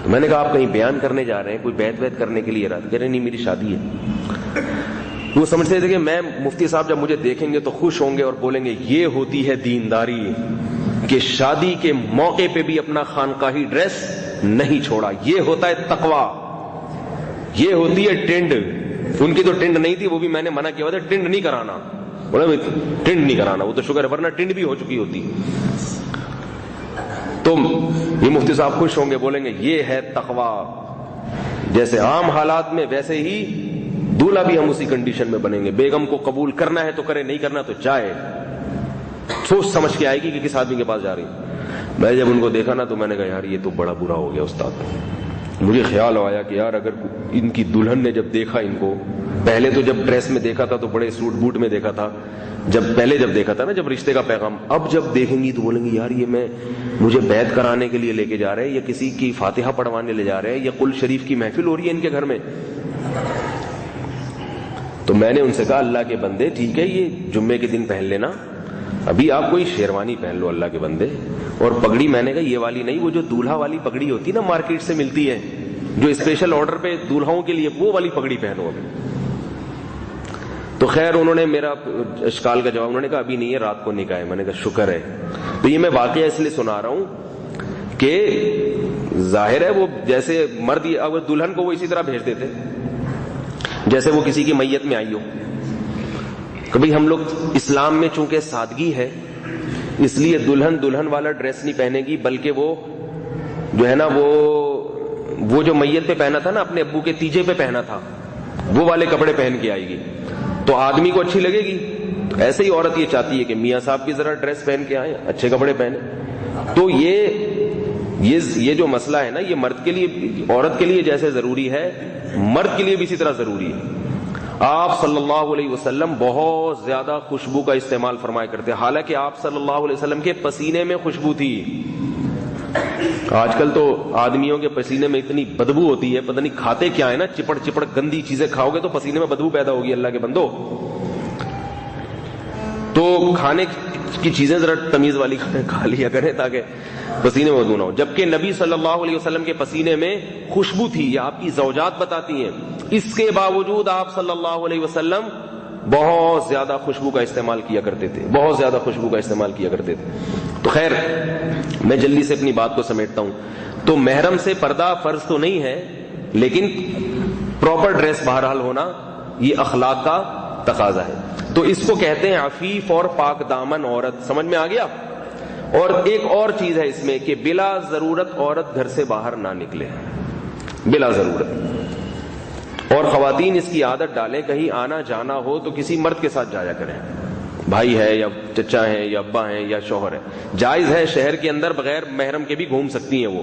تو میں نے کہا آپ کہیں بیان کرنے جا رہے ہیں، کوئی بیعت ویت کرنے کے لیے رہا تھا؟ کہہ رہے نہیں میری شادی ہے. وہ سمجھتے تھے کہ میں مفتی صاحب جب مجھے دیکھیں گے تو خوش ہوں گے اور بولیں گے یہ ہوتی ہے دینداری، کہ شادی کے موقع پہ بھی اپنا خانقاہی ڈریس نہیں چھوڑا. یہ ہوتا ہے تقویٰ، یہ ہوتی ہے ٹرینڈ. ان کی تو ٹرینڈ نہیں تھی، وہ بھی میں نے منع کیا تھا ٹرینڈ نہیں کرانا، بولے ٹرینڈ نہیں کرانا، وہ تو شکر ہے ورنہ ٹرینڈ بھی ہو چکی ہوتی. تو یہ مفتی صاحب خوش ہوں گے، بولیں گے یہ ہے تقویٰ. جیسے عام حالات میں ویسے ہی دولہا بھی ہم اسی کنڈیشن میں بنیں گے. بیگم کو قبول کرنا ہے تو کرے، نہیں کرنا تو جائے، سوچ سمجھ کے آئے گی کہ کس آدمی کے پاس جا رہی. میں جب ان کو دیکھا نا تو میں نے کہا یار یہ تو بڑا برا ہو گیا استاد. مجھے خیال آیا کہ یار اگر ان کی دلہن نے جب دیکھا ان کو، پہلے تو جب ڈریس میں دیکھا تھا تو بڑے سوٹ بوٹ میں دیکھا تھا، جب دیکھا تھا نا جب رشتے کا پیغام، اب جب دیکھیں گی تو بولیں گی یار یہ مجھے بیعت کرانے کے لیے لے کے جا رہے ہیں، یا کسی کی فاتحہ پڑھوانے لے جا رہے ہیں، یا قل شریف کی محفل ہو رہی ہے ان کے گھر میں. تو میں نے ان سے کہا اللہ کے بندے ٹھیک ہے یہ جمعے کے دن پہن لینا، ابھی آپ کوئی شیروانی پہن لو اللہ کے بندے. اور پگڑی میں نے کہا یہ والی نہیں، وہ جو دولہا والی پگڑی ہوتی نا مارکیٹ سے ملتی ہے، جو اسپیشل آرڈر پہ دولہاؤں کے لیے، وہ والی پگڑی پہنو ابھی. تو خیر انہوں نے میرا اشکال کا جواب، انہوں نے کہا ابھی نہیں ہے، رات کو نکاح ہے. میں نے کہا شکر ہے. تو یہ میں واقعہ اس لیے سنا رہا ہوں کہ ظاہر ہے وہ جیسے مرد اگر دلہن کو وہ اسی طرح بھیج دیتے جیسے وہ کسی کی میت میں آئی ہو. کبھی ہم لوگ اسلام میں چونکہ سادگی ہے اس لیے دلہن والا ڈریس نہیں پہنے گی، بلکہ وہ جو ہے نا وہ جو میت پہ پہنا تھا نا، اپنے ابو کے تیجے پہ پہنا تھا، وہ والے کپڑے پہن کے آئے گی تو آدمی کو اچھی لگے گی. تو ایسے ہی عورت یہ چاہتی ہے کہ میاں صاحب بھی ذرا ڈریس پہن کے آئیں، اچھے کپڑے پہنے. تو یہ جو مسئلہ ہے نا، یہ مرد کے لیے، عورت کے لیے جیسے ضروری ہے، مرد کے لیے بھی اسی طرح ضروری ہے. آپ صلی اللہ علیہ وسلم بہت زیادہ خوشبو کا استعمال فرمایا کرتے، حالانکہ آپ صلی اللہ علیہ وسلم کے پسینے میں خوشبو تھی. آج کل تو آدمیوں کے پسینے میں اتنی بدبو ہوتی ہے، پتہ نہیں کھاتے کیا ہے نا، چپڑ گندی چیزیں کھاؤ گے تو پسینے میں بدبو پیدا ہوگی. اللہ کے بندو، تو کھانے کی چیزیں ذرا تمیز والی کھا لیا کریں تاکہ پسینے میں بدبو نہ ہو. جبکہ نبی صلی اللہ علیہ وسلم کے پسینے میں خوشبو تھی، یہ آپ کی زوجات بتاتی ہیں. اس کے باوجود آپ صلی اللہ علیہ وسلم بہت زیادہ خوشبو کا استعمال کیا کرتے تھے، بہت زیادہ خوشبو کا استعمال کیا کرتے تھے. تو خیر میں جلدی سے اپنی بات کو سمیٹتا ہوں. تو محرم سے پردہ فرض تو نہیں ہے، لیکن پراپر ڈریس بہرحال ہونا یہ اخلاق کا تقاضا ہے. تو اس کو کہتے ہیں عفیف اور پاک دامن عورت. سمجھ میں آ گیا؟ اور ایک اور چیز ہے اس میں کہ بلا ضرورت عورت گھر سے باہر نہ نکلے، بلا ضرورت. اور خواتین اس کی عادت ڈالیں کہیں آنا جانا ہو تو کسی مرد کے ساتھ جایا کریں، بھائی ہے یا چچا ہیں یا ابا ہیں یا شوہر ہے. جائز ہے شہر کے اندر بغیر محرم کے بھی گھوم سکتی ہیں، وہ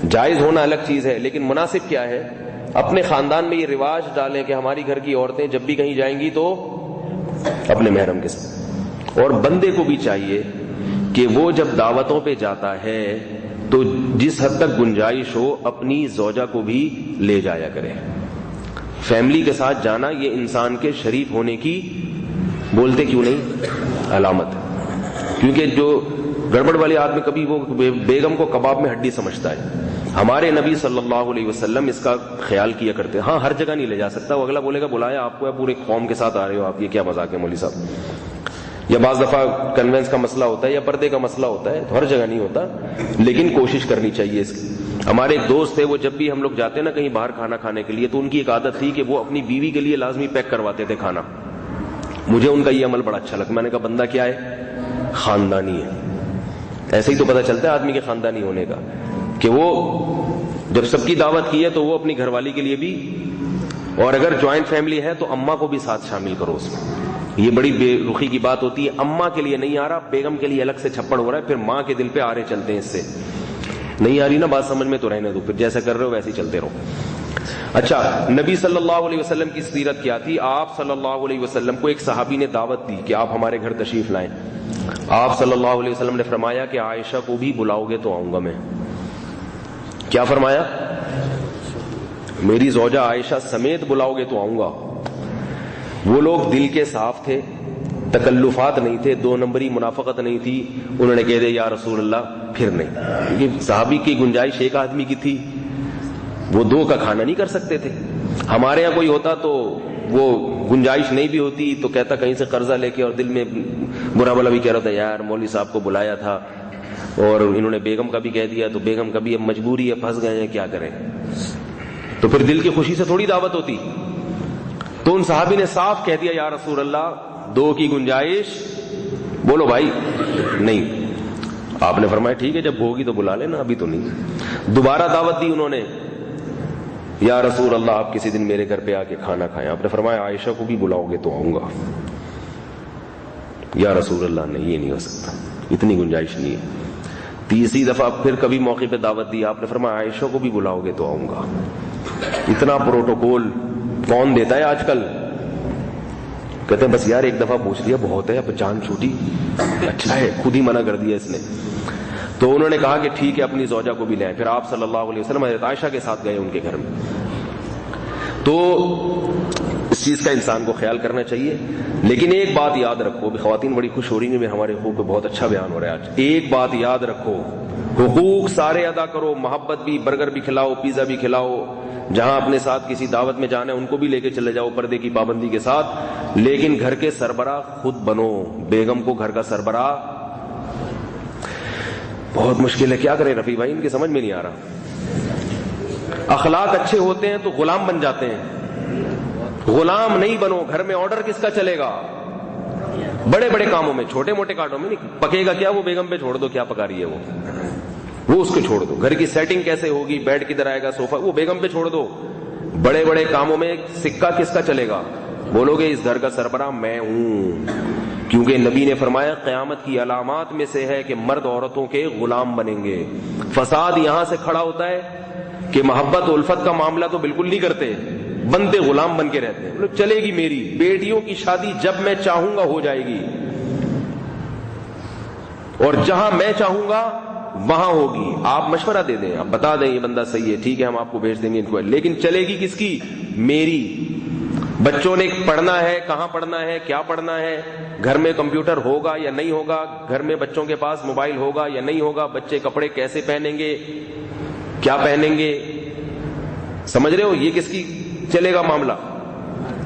جائز ہونا الگ چیز ہے، لیکن مناسب کیا ہے؟ اپنے خاندان میں یہ رواج ڈالیں کہ ہماری گھر کی عورتیں جب بھی کہیں جائیں گی تو اپنے محرم کے ساتھ. اور بندے کو بھی چاہیے کہ وہ جب دعوتوں پہ جاتا ہے تو جس حد تک گنجائش ہو اپنی زوجہ کو بھی لے جایا کرے. فیملی کے ساتھ جانا یہ انسان کے شریف ہونے کی، بولتے کیوں نہیں، علامت ہے. کیونکہ جو گڑبڑ والے آدمی کبھی وہ بیگم کو کباب میں ہڈی سمجھتا ہے. ہمارے نبی صلی اللہ علیہ وسلم اس کا خیال کیا کرتے. ہاں ہر جگہ نہیں لے جا سکتا، وہ اگلا بولے گا بلایا آپ کو، پورے قوم کے ساتھ آ رہے ہو آپ، یہ کیا مذاق ہے مولوی صاحب. یا بعض دفعہ کنوینس کا مسئلہ ہوتا ہے یا پردے کا مسئلہ ہوتا ہے، تو ہر جگہ نہیں ہوتا، لیکن کوشش کرنی چاہیے اس کی. ہمارے ایک دوست تھے، وہ جب بھی ہم لوگ جاتے نا کہیں باہر کھانا کھانے کے لیے تو ان کی ایک عادت تھی کہ وہ اپنی بیوی کے لیے لازمی پیک کرواتے تھے کھانا. مجھے ان کا یہ عمل بڑا اچھا لگا. میں نے کہا بندہ کیا ہے، خاندانی ہے. ایسے ہی تو پتہ چلتا ہے آدمی کے خاندانی ہونے کا کہ وہ جب سب کی دعوت کی ہے تو وہ اپنی گھر والی کے لیے بھی، اور اگر جوائنٹ فیملی ہے تو اماں کو بھی ساتھ شامل کرو اس میں. یہ بڑی بے رخی کی بات ہوتی ہے، اماں کے لیے نہیں آ رہا، بیگم کے لیے الگ سے چھپڑ ہو رہا ہے، پھر ماں کے دل پہ آرے چلتے ہیں. اس سے نہیں آ رہی نا بات سمجھ میں تو رہنے دو، پھر جیسا کر رہے ہو ویسے ہی چلتے رہو. اچھا، نبی صلی اللہ علیہ وسلم کی سیرت کیا تھی؟ آپ صلی اللہ علیہ وسلم کو ایک صحابی نے دعوت دی کہ آپ ہمارے گھر تشریف لائیں. آپ صلی اللہ علیہ وسلم نے فرمایا کہ عائشہ کو بھی بلاؤ گے تو آؤں گا میں. کیا فرمایا؟ میری زوجہ عائشہ سمیت بلاؤ گے تو آؤں گا. وہ لوگ دل کے صاف تھے، تکلفات نہیں تھے، دو نمبری منافقت نہیں تھی. انہوں نے کہہ دیا یا رسول اللہ پھر نہیں. یہ صحابی کی گنجائش ایک آدمی کی تھی، وہ دو کا کھانا نہیں کر سکتے تھے. ہمارے یہاں کوئی ہوتا تو وہ گنجائش نہیں بھی ہوتی تو کہتا کہیں سے قرضہ لے کے، اور دل میں برا بلا بھی کہہ رہا تھا یار مولوی صاحب کو بلایا تھا اور انہوں نے بیگم کا بھی کہہ دیا تو بیگم کا بھی اب مجبوری ہے، پھنس گئے ہیں کیا کریں. تو پھر دل کی خوشی سے تھوڑی دعوت ہوتی. تو ان صحابی نے صاف کہہ دیا یا رسول اللہ دو کی گنجائش، بولو بھائی نہیں. آپ نے فرمایا ٹھیک ہے جب ہوگی تو بلا لینا، ابھی تو نہیں. دوبارہ دعوت دی انہوں نے، یا رسول اللہ آپ کسی دن میرے گھر پہ آ کے کھانا کھائیں. آپ نے فرمایا عائشہ کو بھی بلاؤ گے تو آؤں گا. یا رسول اللہ نہیں، یہ نہیں ہو سکتا، اتنی گنجائش نہیں ہے. تیسری دفعہ پھر کبھی موقع پہ دعوت دی، آپ نے فرمایا عائشہ کو بھی بلاؤ گے تو آؤں گا. اتنا پروٹوکول کون دیتا ہے آج کل؟ کہتے ہیں بس یار ایک دفعہ پوچھ لیا بہت ہے، اب جان چھوٹی. اچھا ہے خود ہی منع کر دیا اس نے. تو انہوں نے کہا کہ ٹھیک ہے اپنی زوجہ کو بھی لے آئے. پھر آپ صلی اللہ علیہ وسلم حضرت عائشہ کے ساتھ گئے ان کے گھر میں. تو اس چیز کا انسان کو خیال کرنا چاہیے. لیکن ایک بات یاد رکھو، بھی خواتین بڑی خوش ہو رہی ہیں، ہمارے حقوق پہ بہت اچھا بیان ہو رہا ہے آج. ایک بات یاد رکھو، حقوق سارے ادا کرو، محبت بھی، برگر بھی کھلاؤ، پیزا بھی کھلاؤ، جہاں اپنے ساتھ کسی دعوت میں جانا ہے ان کو بھی لے کے چلے جاؤ پردے کی پابندی کے ساتھ. لیکن گھر کے سربراہ خود بنو. بیگم کو گھر کا سربراہ بہت مشکل ہے. کیا کریں رفیع بھائی، ان کی سمجھ میں نہیں آ رہا. اخلاق اچھے ہوتے ہیں تو غلام بن جاتے ہیں. غلام نہیں بنو. گھر میں آرڈر کس کا چلے گا؟ بڑے بڑے کاموں میں، چھوٹے موٹے کاٹوں میں نہیں. پکے گا کیا وہ بیگم پہ چھوڑ دو، کیا پکا رہی ہے وہ اس کو چھوڑ دو. گھر کی سیٹنگ کیسے ہوگی، بیڈ کدھر آئے گا، صوفہ، وہ بیگم پہ چھوڑ دو. بڑے بڑے کاموں میں سکہ کس کا چلے گا؟ بولو گے اس گھر کا سربراہ میں ہوں. کیونکہ نبی نے فرمایا قیامت کی علامات میں سے ہے کہ مرد عورتوں کے غلام بنیں گے. فساد یہاں سے کھڑا ہوتا ہے کہ محبت الفت کا معاملہ تو بالکل نہیں کرتے، بندے غلام بن کے رہتے ہیں. چلے گی میری بیٹیوں کی شادی جب میں چاہوں گا ہو جائے گی، اور جہاں میں چاہوں گا وہاں ہوگی. آپ مشورہ دے دیں، آپ بتا دیں یہ بندہ صحیح ہے، ٹھیک ہے ہم آپ کو بھیج دیں گے ان کو، لیکن چلے گی کس کی؟ میری. بچوں نے پڑھنا ہے، کہاں پڑھنا ہے، کیا پڑھنا ہے، گھر میں کمپیوٹر ہوگا یا نہیں ہوگا، گھر میں بچوں کے پاس موبائل ہوگا یا نہیں ہوگا، بچے کپڑے کیسے پہنیں گے، کیا پہنیں گے، سمجھ رہے ہو؟ یہ کس کی چلے گا معاملہ؟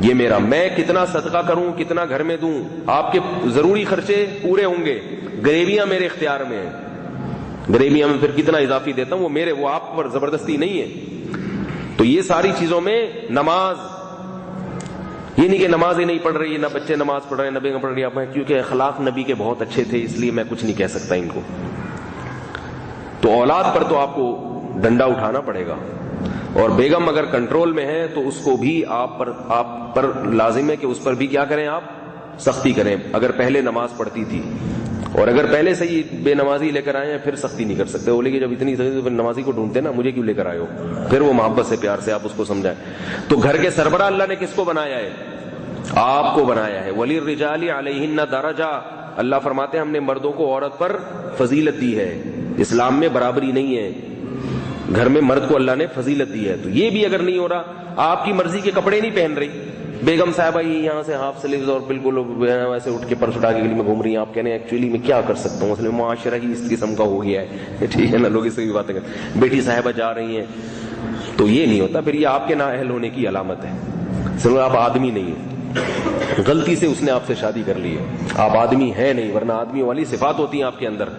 یہ میرا. میں کتنا صدقہ کروں، کتنا گھر میں دوں، آپ کے ضروری خرچے پورے ہوں گے. غریبیاں میرے اختیار میں ہیں، غریبیاں میں پھر کتنا اضافی دیتا ہوں وہ میرے، وہ آپ پر زبردستی نہیں ہے. تو یہ ساری چیزوں میں نماز، یہ نہیں کہ نماز ہی نہیں پڑھ رہی ہے، نہ بچے نماز پڑھ رہے ہیں، نہ بیگم پڑھ رہی ہے، کیونکہ اخلاق نبی کے بہت اچھے تھے اس لیے میں کچھ نہیں کہہ سکتا ان کو. تو اولاد پر تو آپ کو ڈنڈا اٹھانا پڑے گا، اور بیگم اگر کنٹرول میں ہے تو اس کو بھی آپ پر لازم ہے کہ اس پر بھی کیا کریں، آپ سختی کریں. اگر پہلے نماز پڑھتی تھی اور اگر پہلے سے ہی بے نمازی لے کر آئے ہیں پھر سختی نہیں کر سکتے. بولے کہ جب اتنی سختی تو نمازی کو ڈھونڈتے نا، مجھے کیوں لے کر آئے ہو؟ پھر وہ محبت سے پیار سے آپ اس کو سمجھائیں. تو گھر کے سربراہ اللہ نے کس کو بنایا ہے؟ آپ کو بنایا ہے. وَلِلرِّجَالِ عَلَيْهِنَّ دَرَجَةٌ، اللہ فرماتے ہیں ہم نے مردوں کو عورت پر فضیلت دی ہے. اسلام میں برابری نہیں ہے، گھر میں مرد کو اللہ نے فضیلت دی ہے. تو یہ بھی اگر نہیں ہو رہا، آپ کی مرضی کے کپڑے نہیں پہن رہی بیگم صاحبہ، یہاں سے ہاف سلیوز اور بالکل ویسے اٹھ کے پرس اٹھا کے گلی میں گھوم رہی ہیں، آپ کہنے ہیں ایکچولی میں کیا کر سکتا ہوں، اصل میں معاشرہ ہی اس قسم کا ہو گیا ہے. ٹھیک ہے نا، لوگ اس سے بھی باتیں کریں. بیٹی صاحبہ جا رہی ہیں تو یہ نہیں ہوتا، پھر یہ آپ کے نااہل ہونے کی علامت ہے. سنو، آپ آدمی نہیں ہیں، غلطی سے اس نے آپ سے شادی کر لی ہے، آپ آدمی ہیں نہیں، ورنہ آدمی والی صفات ہوتی ہیں آپ کے اندر.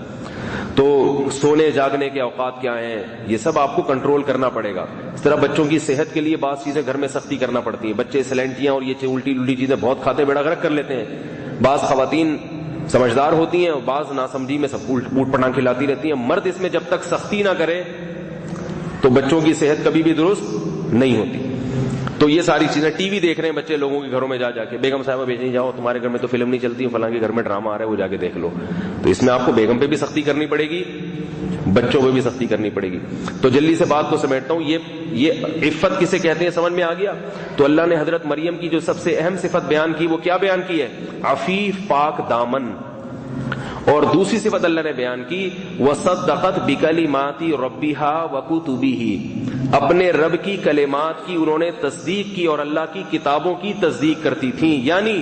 تو سونے جاگنے کے اوقات کیا ہیں، یہ سب آپ کو کنٹرول کرنا پڑے گا. اس طرح بچوں کی صحت کے لیے بعض چیزیں گھر میں سختی کرنا پڑتی ہیں. بچے سلینٹیاں اور یہ الٹی الٹی چیزیں بہت کھاتے بیڑا غرق کر لیتے ہیں. بعض خواتین سمجھدار ہوتی ہیں اور بعض ناسمجھی میں سب اوٹ پٹانگ کھلاتی رہتی ہیں. مرد اس میں جب تک سختی نہ کرے تو بچوں کی صحت کبھی بھی درست نہیں ہوتی. تو یہ ساری چیزیں، ٹی وی دیکھ رہے ہیں بچے لوگوں کے گھروں میں جا کے، بیگم صاحبہ بھیجیں جاؤ تمہارے گھر میں تو فلم نہیں چلتی، فلاں کے گھر میں ڈرامہ آ رہا ہے وہ جا کے دیکھ لو. تو اس میں آپ کو بیگم پہ بھی سختی کرنی پڑے گی، بچوں پہ بھی سختی کرنی پڑے گی. تو جلدی سے بات کو سمیٹتا ہوں. یہ عفت کسے کہتے ہیں سمجھ میں آ گیا؟ تو اللہ نے حضرت مریم کی جو سب سے اہم صفت بیان کی وہ کیا بیان کی ہے؟ عفیف، پاک دامن. اور دوسری صفت اللہ نے بیان کی وَصَدَّقَتْ بِكَلِمَاتِ رَبِّهَا وَكُتُبِهِ، اپنے رب کی کلمات کی انہوں نے تصدیق کی اور اللہ کی کتابوں کی تصدیق کرتی تھیں. یعنی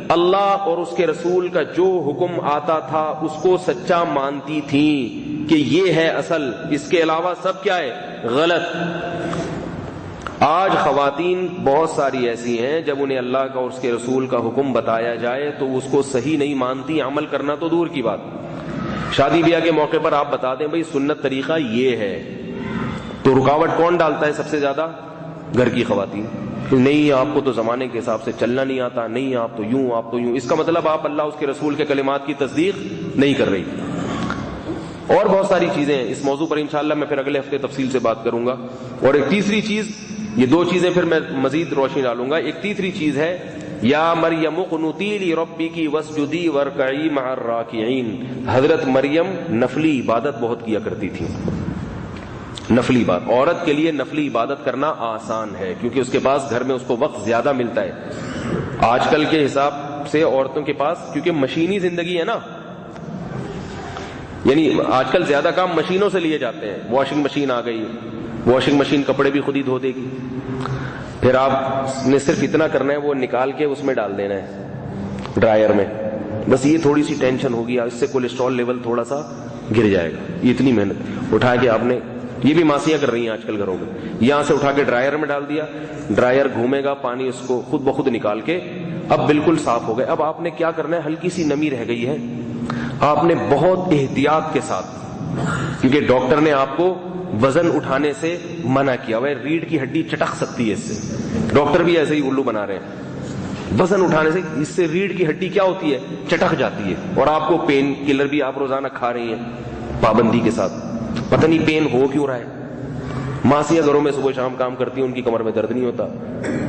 اللہ اور اس کے رسول کا جو حکم آتا تھا اس کو سچا مانتی تھیں کہ یہ ہے اصل، اس کے علاوہ سب کیا ہے؟ غلط. آج خواتین بہت ساری ایسی ہیں جب انہیں اللہ کا اور اس کے رسول کا حکم بتایا جائے تو اس کو صحیح نہیں مانتی، عمل کرنا تو دور کی بات. شادی بیاہ کے موقع پر آپ بتا دیں بھئی سنت طریقہ یہ ہے، تو رکاوٹ کون ڈالتا ہے سب سے زیادہ؟ گھر کی خواتین. نہیں آپ کو تو زمانے کے حساب سے چلنا نہیں آتا، نہیں آپ تو یوں، آپ تو یوں. اس کا مطلب آپ اللہ اس کے رسول کے کلمات کی تصدیق نہیں کر رہی. اور بہت ساری چیزیں ہیں. اس موضوع پر انشاءاللہ میں پھر اگلے ہفتے تفصیل سے بات کروں گا. اور ایک تیسری چیز، یہ دو چیزیں پھر میں مزید روشنی ڈالوں گا. ایک تیسری چیز ہے یا مریم اقنتی لربکی واسجدی وارکعی مع الراکعین. حضرت مریم نفلی عبادت بہت کیا کرتی تھی. نفلی بات، عورت کے لیے نفلی عبادت کرنا آسان ہے کیونکہ اس کے پاس گھر میں اس کو وقت زیادہ ملتا ہے. آج کل کے حساب سے عورتوں کے پاس کیونکہ مشینی زندگی ہے نا، یعنی آج کل زیادہ کام مشینوں سے لیے جاتے ہیں. واشنگ مشین آ گئی، واشنگ مشین کپڑے بھی خود ہی دھو دے گی. پھر آپ نے صرف اتنا کرنا ہے وہ نکال کے اس میں ڈال دینا ہے ڈرائر میں. بس یہ تھوڑی سی ٹینشن ہوگی، اس سے کولیسٹرول لیول تھوڑا سا گر جائے گا. یہ اتنی محنت اٹھا کے آپ نے، یہ بھی ماسیاں کر رہی ہیں آج کل گھروں میں، یہاں سے اٹھا کے ڈرائر میں ڈال دیا، ڈرائر گھومے گا، پانی اس کو خود بخود نکال کے اب بالکل صاف ہو گئے. اب آپ نے کیا کرنا ہے، ہلکی سی نمی رہ گئی ہے، آپ نے بہت احتیاط کے ساتھ، کیونکہ ڈاکٹر نے آپ کو وزن اٹھانے سے منع کیا ہوا ہے، ریڑھ کی ہڈی چٹک سکتی ہے اس سے. ڈاکٹر بھی ایسے ہی الو بنا رہے ہیں. وزن اٹھانے سے اس سے ریڑھ کی ہڈی کیا ہوتی ہے؟ چٹک جاتی ہے. اور آپ کو پین کلر بھی آپ روزانہ کھا رہی ہیں پابندی کے ساتھ، پتہ نہیں پین ہو کیوں رہا ہے. ماسیاں گھروں میں صبح شام کام کرتی ہیں، ان کی کمر میں درد نہیں ہوتا.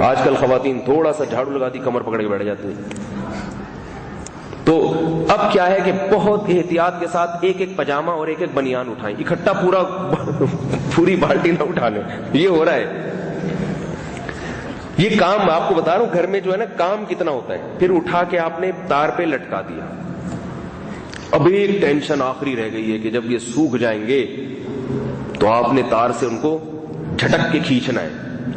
آج کل خواتین تھوڑا سا جھاڑو لگاتی کمر پکڑ کے بیٹھ جاتی ہیں. تو اب کیا ہے کہ بہت احتیاط کے ساتھ ایک ایک پاجامہ اور ایک ایک بنیان اٹھائیں، اکٹھا پوری بالٹی نہ اٹھا لیں. یہ ہو رہا ہے. یہ کام آپ کو بتا رہا ہوں گھر میں جو ہے نا کام کتنا ہوتا ہے. پھر اٹھا کے آپ نے تار پہ لٹکا دیا. اب ایک ٹینشن آخری رہ گئی ہے کہ جب یہ سوکھ جائیں گے تو آپ نے تار سے ان کو جھٹک کے کھینچنا ہے.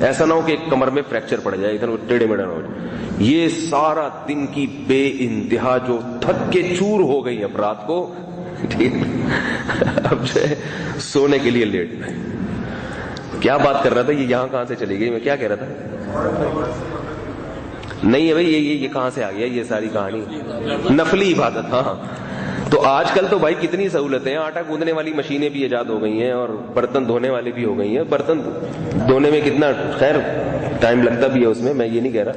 ایسا نہ ہو کہ ایک کمر میں فریکچر پڑ جائے، ادھر ٹیڑھے میڑھے نہ ہو جائے. یہ سارا دن کی بے انتہا جو تھک کے چور ہو گئی اب رات کو، ٹھیک اب جو ہے سونے کے لیے لیٹ گئے. کیا بات کر رہا تھا، یہ یہاں کہاں سے چلی گئی؟ میں کیا کہہ رہا تھا؟ نہیں ہے بھائی، یہ کہاں سے آ گیا یہ ساری کہانی؟ نفلی عبادت. ہاں تو آج کل تو بھائی کتنی سہولتیں ہیں، آٹا گوندنے والی مشینیں بھی ایجاد ہو گئی ہیں اور برتن دھونے والی بھی ہو گئی ہیں. برتن دھونے میں کتنا خیر ٹائم لگتا بھی ہے اس میں، میں یہ نہیں کہہ رہا،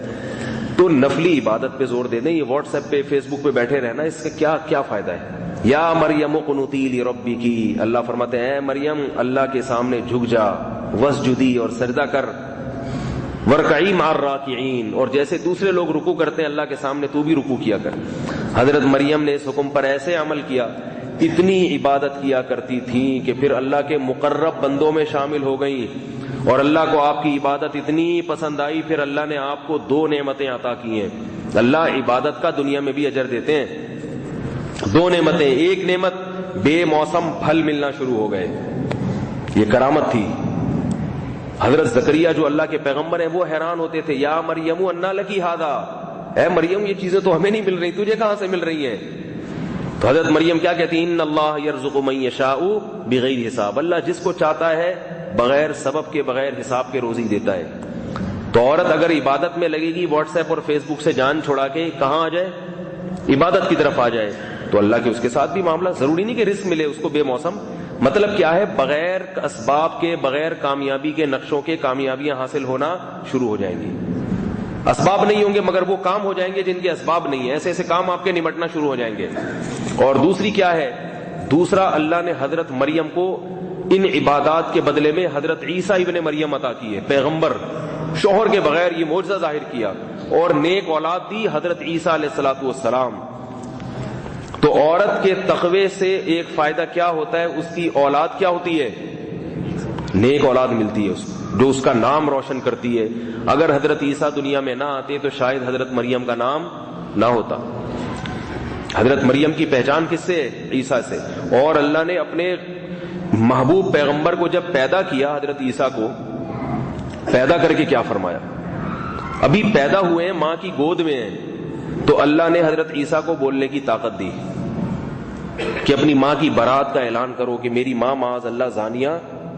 تو نفلی عبادت پہ زور دے دیں. یہ واٹس ایپ پہ فیس بک پہ بیٹھے رہنا اس کا کیا فائدہ ہے؟ یا مریم قنوتی لربکی، اللہ فرماتے ہیں اے مریم اللہ کے سامنے جھک جا، واسجدی اور سجدہ کر، ورکعی مع الراکعین، اور جیسے دوسرے لوگ رکوع کرتے ہیں اللہ کے سامنے تو بھی رکوع کیا کر. حضرت مریم نے اس حکم پر ایسے عمل کیا، اتنی عبادت کیا کرتی تھیں کہ پھر اللہ کے مقرب بندوں میں شامل ہو گئیں، اور اللہ کو آپ کی عبادت اتنی پسند آئی، پھر اللہ نے آپ کو 2 نعمتیں عطا کی ہیں. اللہ عبادت کا دنیا میں بھی اجر دیتے ہیں. 2 نعمتیں، ایک نعمت بے موسم پھل ملنا شروع ہو گئے، یہ کرامت تھی. حضرت زکریا جو اللہ کے پیغمبر ہیں وہ حیران ہوتے تھے، یا مریم انا لکی ھذا، اے مریم یہ چیزیں تو ہمیں نہیں مل رہی، تجھے کہاں سے مل رہی ہیں؟ تو حضرت مریم کیا کہتی ہیں، ان اللہ یرزق من یشاء بغیر حساب، اللہ جس کو چاہتا ہے بغیر سبب کے بغیر حساب کے روزی دیتا ہے. تو عورت اگر عبادت میں لگے گی، واٹس ایپ اور فیس بک سے جان چھوڑا کے کہاں آ جائے؟ عبادت کی طرف آ جائے، تو اللہ کے اس کے ساتھ بھی معاملہ، ضروری نہیں کہ رزق ملے اس کو بے موسم. مطلب کیا ہے؟ بغیر اسباب کے، بغیر کامیابی کے نقشوں کے کامیابیاں حاصل ہونا شروع ہو جائیں گی. اسباب نہیں ہوں گے مگر وہ کام ہو جائیں گے جن کے اسباب نہیں ہیں، ایسے ایسے کام آپ کے نمٹنا شروع ہو جائیں گے. اور دوسری کیا ہے؟ دوسرا اللہ نے حضرت مریم کو ان عبادات کے بدلے میں حضرت عیسیٰ ابن مریم عطا کی ہے، پیغمبر، شوہر کے بغیر یہ معجزہ ظاہر کیا، اور نیک اولاد دی حضرت عیسیٰ علیہ الصلوۃ والسلام. تو عورت کے تقوی سے ایک فائدہ کیا ہوتا ہے؟ اس کی اولاد کیا ہوتی ہے؟ نیک اولاد ملتی ہے اس کو، جو اس کا نام روشن کرتی ہے. اگر حضرت عیسیٰ دنیا میں نہ آتے تو شاید حضرت مریم کا نام نہ ہوتا. حضرت مریم کی پہچان کس سے؟ عیسیٰ سے. اور اللہ نے اپنے محبوب پیغمبر کو جب پیدا کیا، حضرت عیسیٰ کو پیدا کر کے کیا فرمایا؟ ابھی پیدا ہوئے ہیں، ماں کی گود میں ہیں، تو اللہ نے حضرت عیسیٰ کو بولنے کی طاقت دی کہ اپنی ماں کی برات کا اعلان کرو کہ میری ماں معاذ اللہ زانیہ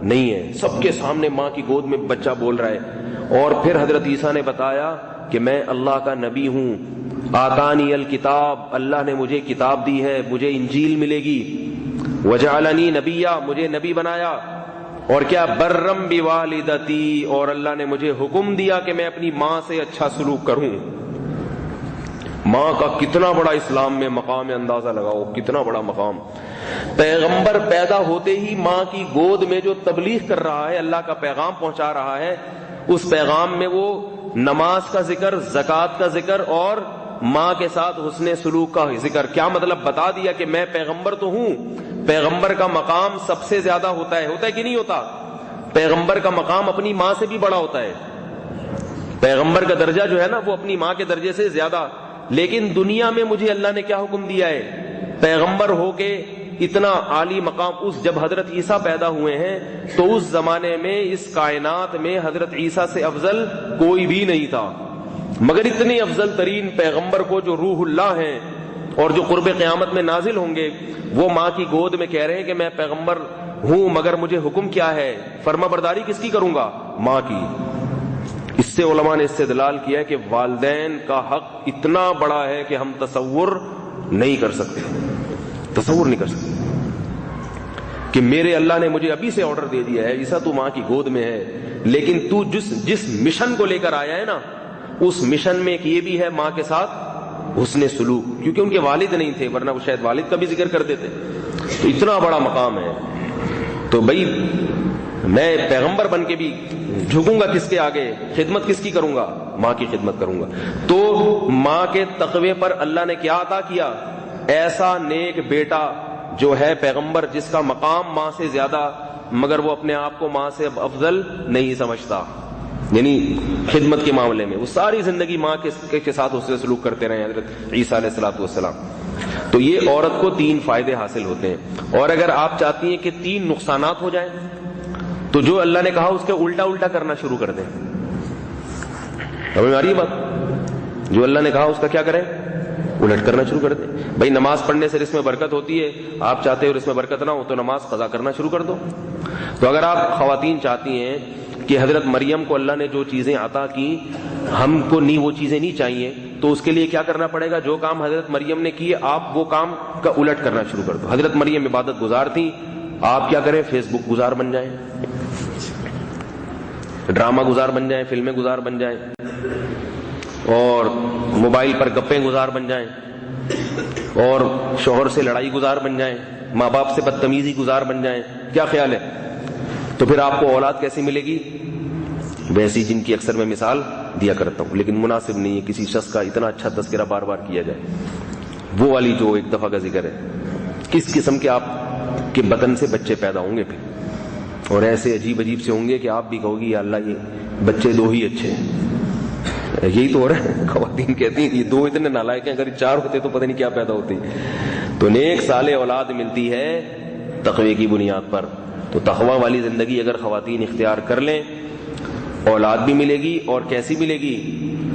نہیں ہے. سب کے سامنے ماں کی گود میں بچہ بول رہا ہے. اور پھر حضرت عیسیٰ نے بتایا کہ میں اللہ کا نبی ہوں، آتانی الکتاب، اللہ نے مجھے کتاب دی ہے، مجھے انجیل ملے گی، وجعلنی نبیا، مجھے نبی بنایا، اور کیا برم بوالدتی، اور اللہ نے مجھے حکم دیا کہ میں اپنی ماں سے اچھا سلوک کروں. ماں کا کتنا بڑا اسلام میں مقام ہے، اندازہ لگاؤ کتنا بڑا مقام. پیغمبر پیدا ہوتے ہی ماں کی گود میں جو تبلیغ کر رہا ہے، اللہ کا پیغام پہنچا رہا ہے، اس پیغام میں وہ نماز کا ذکر، زکوٰۃ کا ذکر اور ماں کے ساتھ حسن سلوک کا ذکر. کیا مطلب؟ بتا دیا کہ میں پیغمبر تو ہوں، پیغمبر کا مقام سب سے زیادہ ہوتا ہے کہ نہیں ہوتا؟ پیغمبر کا مقام اپنی ماں سے بھی بڑا ہوتا ہے. پیغمبر کا درجہ جو ہے نا وہ اپنی ماں کے درجے سے زیادہ. لیکن دنیا میں مجھے اللہ نے کیا حکم دیا ہے؟ پیغمبر ہو کے اتنا عالی مقام. اس جب حضرت عیسیٰ پیدا ہوئے ہیں تو اس زمانے میں اس کائنات میں حضرت عیسیٰ سے افضل کوئی بھی نہیں تھا، مگر اتنے افضل ترین پیغمبر کو جو روح اللہ ہیں اور جو قرب قیامت میں نازل ہوں گے، وہ ماں کی گود میں کہہ رہے ہیں کہ میں پیغمبر ہوں مگر مجھے حکم کیا ہے؟ فرما برداری کس کی کروں گا؟ ماں کی. اس سے علماء نے استدلال کیا ہے کہ والدین کا حق اتنا بڑا ہے کہ ہم تصور نہیں کر سکتے کہ میرے اللہ نے مجھے ابھی سے آرڈر دے دیا ہے، عیسیٰ تو ماں کی گود میں ہے، لیکن تو جس مشن کو لے کر آیا ہے نا، اس مشن میں ایک یہ بھی ہے ماں کے ساتھ حسن سلوک، کیونکہ ان کے والد نہیں تھے ورنہ وہ شاید والد کا بھی ذکر کرتے تھے. تو اتنا بڑا مقام ہے. تو بھائی میں پیغمبر بن کے بھی جھکوں گا کس کے آگے؟ خدمت کس کی کروں گا؟ ماں کی خدمت کروں گا. تو ماں کے تقوی پر اللہ نے کیا عطا کیا؟ ایسا نیک بیٹا جو ہے پیغمبر، جس کا مقام ماں سے زیادہ، مگر وہ اپنے آپ کو ماں سے افضل نہیں سمجھتا. یعنی خدمت کے معاملے میں وہ ساری زندگی ماں کے ساتھ اس سے سلوک کرتے رہے حضرت عیسیٰ علیہ الصلوۃ والسلام. تو یہ عورت کو 3 فائدے حاصل ہوتے ہیں. اور اگر آپ چاہتی ہیں کہ 3 نقصانات ہو جائیں تو جو اللہ نے کہا اس کے الٹا کرنا شروع کر دیں. سمجھ میں آ رہی ہے بات؟ جو اللہ نے کہا اس کا کیا کریں؟ الٹ کرنا شروع کر دیں. بھائی نماز پڑھنے سے اس میں برکت ہوتی ہے، آپ چاہتے ہو اس میں برکت نہ ہو تو نماز قضا کرنا شروع کر دو. تو اگر آپ خواتین چاہتی ہیں کہ حضرت مریم کو اللہ نے جو چیزیں عطا کی ہم کو نہیں، وہ چیزیں نہیں چاہیے، تو اس کے لیے کیا کرنا پڑے گا؟ جو کام حضرت مریم نے کیے آپ وہ کام کا الٹ کرنا شروع کر دو. حضرت مریم عبادت گزار تھیں، آپ کیا کریں؟ فیس بک گزار بن جائیں، ڈرامہ گزار بن جائیں، فلمیں گزار بن جائیں. اور موبائل پر گپیں گزار بن جائیں اور شوہر سے لڑائی گزار بن جائیں, ماں باپ سے بدتمیزی گزار بن جائیں, کیا خیال ہے؟ تو پھر آپ کو اولاد کیسی ملے گی؟ ویسی جن کی اکثر میں مثال دیا کرتا ہوں, لیکن مناسب نہیں ہے کسی شخص کا اتنا اچھا تذکرہ بار بار کیا جائے. وہ والی جو ایک دفعہ کا ذکر ہے, کس قسم کے آپ کے بدن سے بچے پیدا ہوں گے پھر, اور ایسے عجیب عجیب سے ہوں گے کہ آپ بھی کہو گی یا اللہ یہ بچے دو ہی اچھے ہیں. یہی تو ہو رہا ہے. خواتین کہتی ہیں یہ دو اتنے نالائق ہیں, اگر چار ہوتے تو پتہ نہیں کیا پیدا ہوتی. تو نیک صالح اولاد ملتی ہے تقوی کی بنیاد پر. تو تقوی والی زندگی اگر خواتین اختیار کر لیں, اولاد بھی ملے گی. اور کیسی ملے گی؟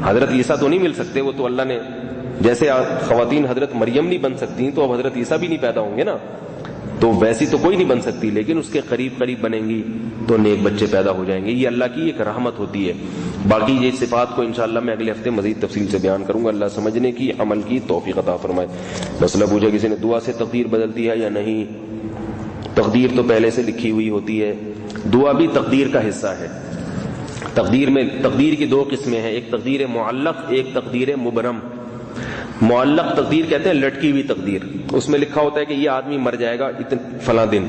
حضرت عیسیٰ تو نہیں مل سکتے, وہ تو اللہ نے, جیسے خواتین حضرت مریم نہیں بن سکتی تو اب حضرت عیسیٰ بھی نہیں پیدا ہوں گے نا, تو ویسی تو کوئی نہیں بن سکتی, لیکن اس کے قریب قریب بنیں گی تو نیک بچے پیدا ہو جائیں گے. یہ اللہ کی ایک رحمت ہوتی ہے. باقی یہ صفات کو انشاءاللہ میں اگلے ہفتے مزید تفصیل سے بیان کروں گا. اللہ سمجھنے کی, عمل کی توفیق عطا فرمائے. مسئلہ پوچھا کسی نے, دعا سے تقدیر بدلتی ہے یا نہیں؟ تقدیر تو پہلے سے لکھی ہوئی ہوتی ہے, دعا بھی تقدیر کا حصہ ہے. تقدیر کی دو قسمیں ہیں, ایک تقدیر معلق, ایک تقدیر مبرم. معلق تقدیر کہتے ہیں لٹکی ہوئی تقدیر, اس میں لکھا ہوتا ہے کہ یہ آدمی مر جائے گا فلاں دن.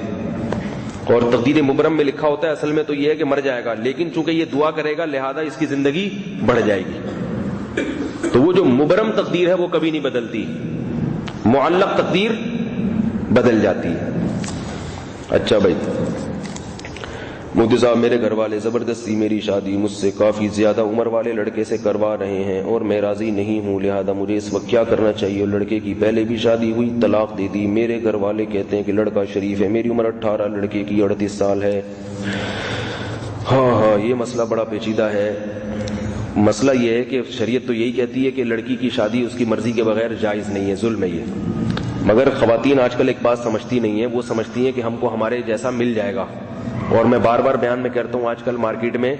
اور تقدیر مبرم میں لکھا ہوتا ہے اصل میں تو یہ ہے کہ مر جائے گا, لیکن چونکہ یہ دعا کرے گا لہذا اس کی زندگی بڑھ جائے گی. تو وہ جو مبرم تقدیر ہے وہ کبھی نہیں بدلتی, معلق تقدیر بدل جاتی ہے. اچھا بھائی, مفتی صاحب میرے گھر والے زبردستی میری شادی مجھ سے کافی زیادہ عمر والے لڑکے سے کروا رہے ہیں اور میں راضی نہیں ہوں, لہذا مجھے اس وقت کیا کرنا چاہیے؟ لڑکے کی پہلے بھی شادی ہوئی, طلاق دے دی. میرے گھر والے کہتے ہیں کہ لڑکا شریف ہے, میری عمر 18, لڑکے کی 38 سال ہے. ہاں یہ مسئلہ بڑا پیچیدہ ہے. مسئلہ یہ ہے کہ شریعت تو یہی کہتی ہے کہ لڑکی کی شادی اس کی مرضی کے بغیر جائز نہیں ہے, ظلم ہے یہ. مگر خواتین آج کل ایک بات سمجھتی نہیں ہیں, وہ سمجھتی ہیں کہ ہم کو ہمارے جیسا مل جائے گا. اور میں بار بار بیان میں کہتا ہوں, آج کل مارکیٹ میں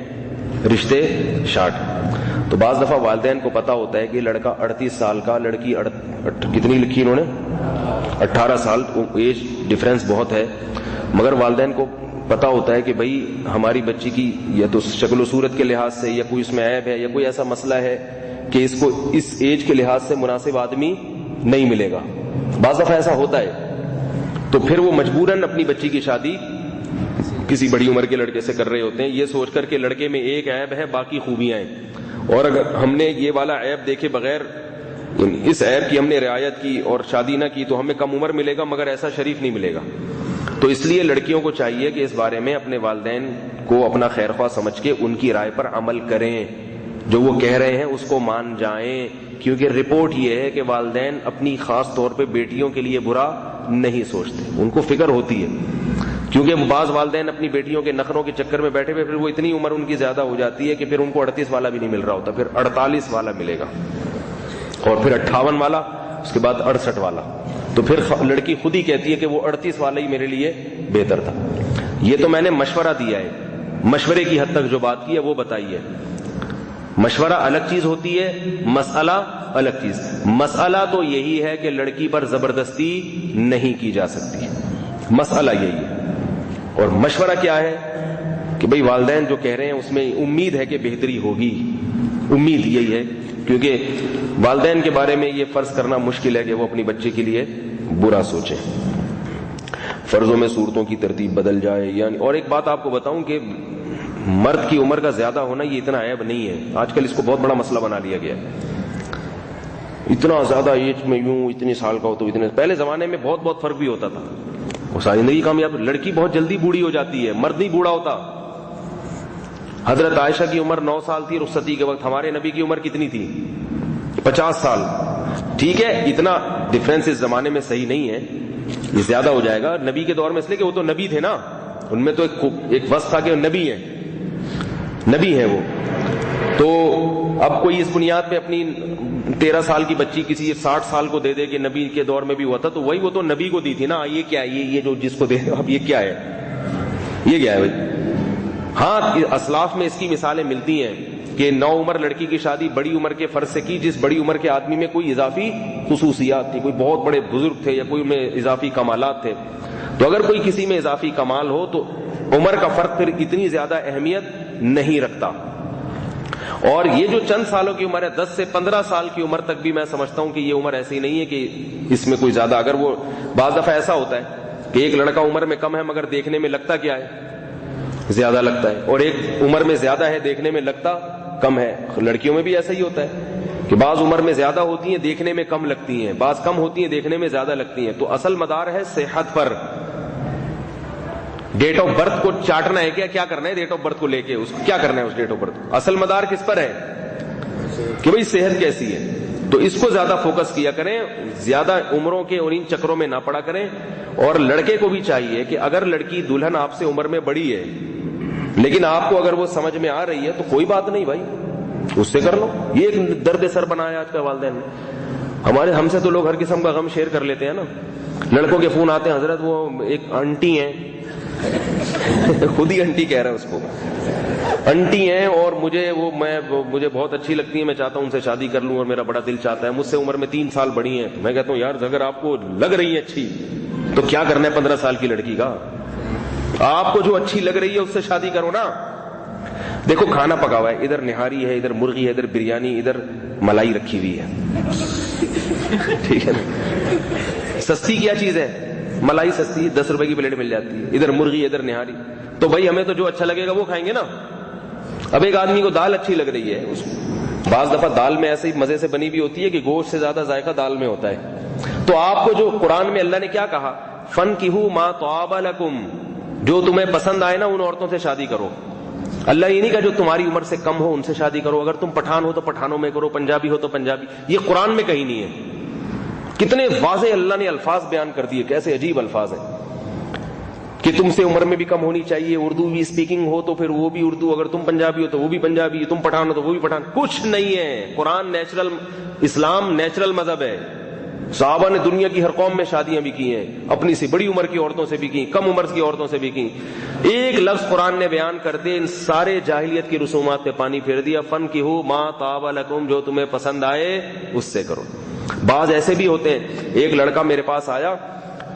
رشتے شارٹ. تو بعض دفعہ والدین کو پتا ہوتا ہے کہ لڑکا 38 سال کا, لڑکی کتنی لکھی انہوں نے 18 سال, ایج ڈفرینس بہت ہے. مگر والدین کو پتا ہوتا ہے کہ بھئی ہماری بچی کی یا تو شکل و صورت کے لحاظ سے یا کوئی اس میں عیب ہے یا کوئی ایسا مسئلہ ہے کہ اس کو اس ایج کے لحاظ سے مناسب آدمی نہیں ملے گا. بعض دفعہ ایسا ہوتا ہے, تو پھر وہ مجبوراً اپنی بچی کی شادی کسی بڑی عمر کے لڑکے سے کر رہے ہوتے ہیں, یہ سوچ کر کہ لڑکے میں ایک عیب ہے باقی خوبیاں ہیں, اور اگر ہم نے یہ والا عیب دیکھے بغیر اس عیب کی ہم نے رعایت کی اور شادی نہ کی تو ہمیں کم عمر ملے گا مگر ایسا شریف نہیں ملے گا. تو اس لیے لڑکیوں کو چاہیے کہ اس بارے میں اپنے والدین کو اپنا خیر خواہ سمجھ کے ان کی رائے پر عمل کریں, جو وہ کہہ رہے ہیں اس کو مان جائیں. کیونکہ رپورٹ یہ ہے کہ والدین اپنی خاص طور پہ بیٹیوں کے لیے برا نہیں سوچتے, ان کو فکر ہوتی ہے. کیونکہ بعض والدین اپنی بیٹیوں کے نخروں کے چکر میں بیٹھے ہوئے, پھر وہ اتنی عمر ان کی زیادہ ہو جاتی ہے کہ پھر ان کو 38 والا بھی نہیں مل رہا ہوتا, پھر 48 والا ملے گا, اور پھر 58 والا, اس کے بعد 68 والا. تو پھر لڑکی خود ہی کہتی ہے کہ وہ 38 والا ہی میرے لیے بہتر تھا. یہ تو میں نے مشورہ دیا ہے, مشورے کی حد تک جو بات کی ہے وہ بتائی ہے. مشورہ الگ چیز ہوتی ہے, مسئلہ الگ چیز. مسئلہ تو یہی ہے کہ لڑکی پر زبردستی نہیں کی جا سکتی, مسئلہ یہی ہے. اور مشورہ کیا ہے کہ بھئی والدین جو کہہ رہے ہیں اس میں امید ہے کہ بہتری ہوگی, امید یہی ہے. کیونکہ والدین کے بارے میں یہ فرض کرنا مشکل ہے کہ وہ اپنی بچے کے لیے برا سوچیں. فرضوں میں صورتوں کی ترتیب بدل جائے یعنی. اور ایک بات آپ کو بتاؤں کہ مرد کی عمر کا زیادہ ہونا یہ اتنا عیب نہیں ہے, آج کل اس کو بہت بڑا مسئلہ بنا لیا گیا ہے. اتنا زیادہ ایج میں یوں اتنی سال کا ہو تو اتنے, پہلے زمانے میں بہت فرق بھی ہوتا تھا, وہ ساری زندگی کامیاب. لڑکی بہت جلدی بوڑھی ہو جاتی ہے, مرد نہیں بوڑھا ہوتا. حضرت عائشہ کی عمر 9 سال تھی رخصتی کے وقت, ہمارے نبی کی عمر کتنی تھی؟ 50 سال. ٹھیک ہے, اتنا ڈفرینس اس زمانے میں صحیح نہیں ہے, یہ زیادہ ہو جائے گا نبی کے دور میں, اس لیے کہ وہ تو نبی تھے نا, ان میں تو ایک وصف تھا کہ نبی ہیں, نبی ہیں وہ. تو اب کوئی اس بنیاد پہ اپنی 13 سال کی بچی کسی 60 سال کو دے دے کہ نبی کے دور میں بھی ہوا تھا, تو وہی وہ تو نبی کو دی تھی نا. یہ کیا ہے, یہ جو جس کو دے اب یہ کیا ہے, یہ کیا ہے بھائی؟ ہاں اسلاف میں اس کی مثالیں ملتی ہیں کہ نوعمر لڑکی کی شادی بڑی عمر کے فرض سے کی, جس بڑی عمر کے آدمی میں کوئی اضافی خصوصیات تھی, کوئی بہت بڑے بزرگ تھے یا کوئی میں اضافی کمالات تھے. تو اگر کوئی کسی میں اضافی کمال ہو تو عمر کا فرق پھر اتنی زیادہ اہمیت نہیں رکھتا. اور یہ جو چند سالوں کی عمر ہے 10 سے 15 سال کی عمر تک بھی میں سمجھتا ہوں کہ یہ عمر ایسی نہیں ہے کہ اس میں کوئی زیادہ, اگر وہ بعض دفعہ ایسا ہوتا ہے کہ ایک لڑکا عمر میں کم ہے مگر دیکھنے میں لگتا کیا ہے, زیادہ لگتا ہے, اور ایک عمر میں زیادہ ہے دیکھنے میں لگتا کم ہے. لڑکیوں میں بھی ایسا ہی ہوتا ہے کہ بعض عمر میں زیادہ ہوتی ہیں دیکھنے میں کم لگتی ہیں, بعض کم ہوتی ہیں دیکھنے میں زیادہ لگتی ہیں. تو اصل مدار ہے صحت پر. ڈیٹ آف برتھ کو چاٹنا ہے کیا کرنا ہے, ڈیٹ آف برتھ کو لے کے اس کو کیا کرنا ہے, اس ڈیٹ آف برتھ کو اصل مدار کس پر ہے کہ بھئی صحت کیسی ہے. تو اس کو زیادہ فوکس کیا کریں, زیادہ عمروں کے اور ان چکروں میں نہ پڑا کریں. اور لڑکے کو بھی چاہیے کہ اگر لڑکی دلہن آپ سے عمر میں بڑی ہے لیکن آپ کو اگر وہ سمجھ میں آ رہی ہے تو کوئی بات نہیں بھائی, اس سے کر لو. یہ ایک درد سر بنایا آج کل والدین نے. ہم سے تو لوگ ہر قسم کا غم شیئر کر لیتے ہیں نا. لڑکوں کے فون آتے ہیں, حضرت وہ ایک آنٹی ہیں خود ہی آنٹی کہہ رہا ہے اس کو, آنٹی ہیں اور مجھے بہت اچھی لگتی ہیں, میں چاہتا ہوں ان سے شادی کر لوں اور میرا بڑا دل چاہتا ہے. مجھ سے عمر میں 3 سال بڑی ہیں. میں کہتا ہوں یار اگر آپ کو لگ رہی ہے اچھی تو کیا کرنا ہے 15 سال کی لڑکی کا, آپ کو جو اچھی لگ رہی ہے اس سے شادی کرو نا. دیکھو کھانا پکا ہوا ہے, ادھر نہاری ہے, ادھر مرغی ہے, ادھر بریانی, ادھر ملائی رکھی ہوئی ہے, ٹھیک ہے نا. سستی کیا چیز ہے, ملائی سستی 10 روپے کی پلیٹ مل جاتی ہے, ادھر مرغی ادھر نہاری. تو بھائی ہمیں تو جو اچھا لگے گا وہ کھائیں گے نا. اب ایک آدمی کو دال اچھی لگ رہی ہے, بعض دفعہ دال میں ایسے ہی مزے سے بنی بھی ہوتی ہے کہ گوشت سے زیادہ ذائقہ دال میں ہوتا ہے. تو آپ کو جو قرآن میں اللہ نے کیا کہا, فَانْكِحُوا مَا طَابَ لَكُمْ, جو تمہیں پسند آئے نا ان عورتوں سے شادی کرو. اللہ یہ نہیں کہا جو تمہاری عمر سے کم ہو ان سے شادی کرو, اگر تم پٹھان ہو تو پٹھانوں میں کرو, پنجابی ہو تو پنجابی. یہ قرآن میں کہیں نہیں ہے. کتنے واضح اللہ نے الفاظ بیان کر دیے, کیسے عجیب الفاظ ہیں کہ تم سے عمر میں بھی کم ہونی چاہیے, اردو بھی اسپیکنگ ہو تو پھر وہ بھی اردو, اگر تم پنجابی ہو تو وہ بھی پنجابی, تم پٹھان ہو تو وہ بھی پٹھان. کچھ نہیں ہے. قرآن نیچرل, اسلام نیچرل مذہب ہے. صحابہ نے دنیا کی ہر قوم میں شادیاں بھی کی ہیں, اپنی سے بڑی عمر کی عورتوں سے بھی کی, کم عمر کی عورتوں سے بھی کی. ایک لفظ قرآن نے بیان کرتے ان سارے جاہلیت کی رسومات پہ پانی پھیر دیا. فَانْكِحُوا مَا طَابَ لَكُمْ, جو تمہیں پسند آئے اس سے کرو. بعض ایسے بھی ہوتے ہیں, ایک لڑکا میرے پاس آیا,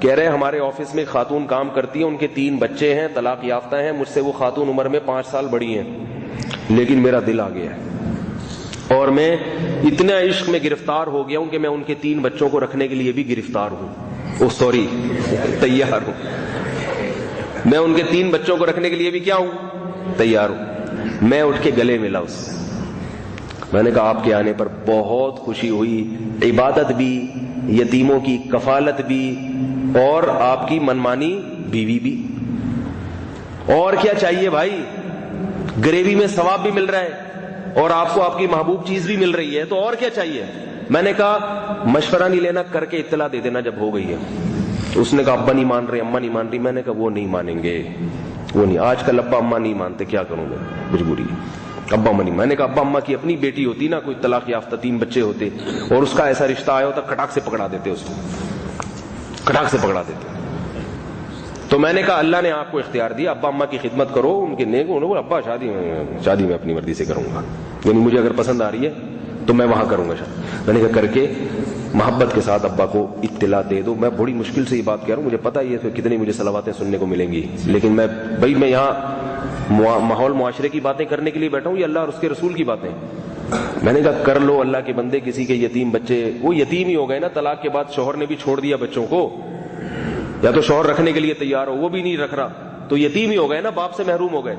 کہہ رہے ہمارے آفس میں خاتون کام کرتی ہے, ان کے 3 بچے ہیں, طلاق یافتہ ہیں, مجھ سے وہ خاتون عمر میں 5 سال بڑی ہیں, لیکن میرا دل آ گیا ہے اور میں اتنا عشق میں گرفتار ہو گیا ہوں کہ میں ان کے 3 بچوں کو رکھنے کے لیے بھی گرفتار ہوں, تیار ہوں. میں ان کے 3 بچوں کو رکھنے کے لیے بھی کیا ہوں, تیار ہوں. میں اٹھ کے گلے ملا اس سے, میں نے کہا آپ کے آنے پر بہت خوشی ہوئی, عبادت بھی, یتیموں کی کفالت بھی, اور آپ کی منمانی بیوی بھی. اور کیا چاہیے بھائی, گریوی میں ثواب بھی مل رہا ہے اور آپ کو آپ کی محبوب چیز بھی مل رہی ہے, تو اور کیا چاہیے. میں نے کہا مشورہ نہیں لینا, کر کے اطلاع دے دینا جب ہو گئی ہے. اس نے کہا ابا نہیں مان رہے, اماں نہیں مان رہی. میں نے کہا وہ نہیں مانیں گے, وہ نہیں. آج کل ابا اماں نہیں مانتے, کیا کروں میں, مجبوری ہے. ابا اماں نہیں. میں نے کہا ابا اماں کی اپنی بیٹی ہوتی نا, کوئی طلاق یافتہ 3 بچے ہوتے اور اس کا ایسا رشتہ آیا ہوتا, کٹاک سے پکڑا دیتے, اس کو کٹاک سے پکڑا دیتے. تو میں نے کہا اللہ نے آپ کو اختیار دیا, ابا اماں کی خدمت کرو, ان کے نیک ہو. ابا شادی میں اپنی مرضی سے کروں گا, یعنی مجھے اگر پسند آ رہی ہے تو میں وہاں کروں گا شادی. میں نے کہا کر کے محبت کے ساتھ ابا کو اطلاع دے دو. میں بڑی مشکل سے یہ بات کہہ رہا ہوں, مجھے پتا ہی ہے کتنی مجھے صلواتیں سننے کو ملیں گی, لیکن میں یہاں ماحول معاشرے کی باتیں کرنے کے لیے بیٹھا ہوں, یہ اللہ اور اس کے رسول کی باتیں. میں نے کہا کر لو اللہ کے بندے, کسی کے یتیم بچے, وہ یتیم ہی ہو گئے نا. طلاق کے بعد شوہر نے بھی چھوڑ دیا بچوں کو, یا تو شوہر رکھنے کے لیے تیار ہو, وہ بھی نہیں رکھ رہا, تو یتیم ہی ہو گئے نا, باپ سے محروم ہو گئے.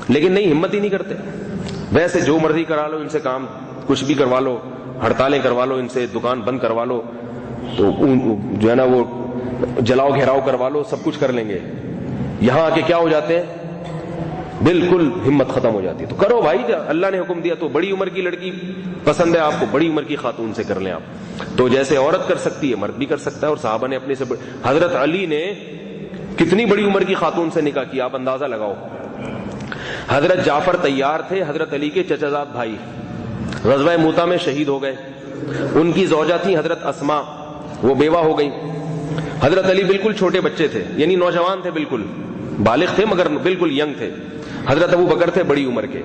لیکن نہیں, ہمت ہی نہیں کرتے. ویسے جو مرضی کرا لو ان سے کام, کچھ بھی کروا لو, ہڑتالیں کروا لو ان سے, دکان بند کروا لو, تو جو ہے نا وہ جلاؤ گھیراؤ کروا لو, سب کچھ کر لیں گے. یہاں آ کے کیا ہو جاتے ہیں, بالکل ہمت ختم ہو جاتی ہے. تو کرو بھائی, اللہ نے حکم دیا. تو بڑی عمر کی لڑکی پسند ہے آپ کو, بڑی عمر کی خاتون سے کر لیں آپ. تو جیسے عورت کر سکتی ہے مرد بھی کر سکتا ہے, اور صحابہ نے اپنے سے حضرت علی نے کتنی بڑی عمر کی خاتون سے نکاح کیا, آپ اندازہ لگاؤ. حضرت جعفر تیار تھے, حضرت علی کے چچا زاد بھائی, غزوہ موتا میں شہید ہو گئے. ان کی زوجہ تھی حضرت اسماء, وہ بیوہ ہو گئی. حضرت علی بالکل چھوٹے بچے تھے, یعنی نوجوان تھے, بالکل بالغ تھے مگر بالکل ینگ تھے. حضرت ابو بکر تھے بڑی عمر کے.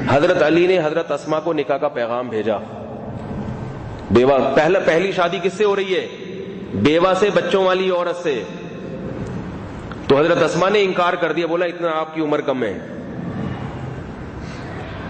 حضرت علی نے حضرت اسماء کو نکاح کا پیغام بھیجا. بیوہ, پہلی شادی کس سے ہو رہی ہے, بیوہ سے, بچوں والی عورت سے. تو حضرت اسماء نے انکار کر دیا, بولا اتنا آپ کی عمر کم ہے.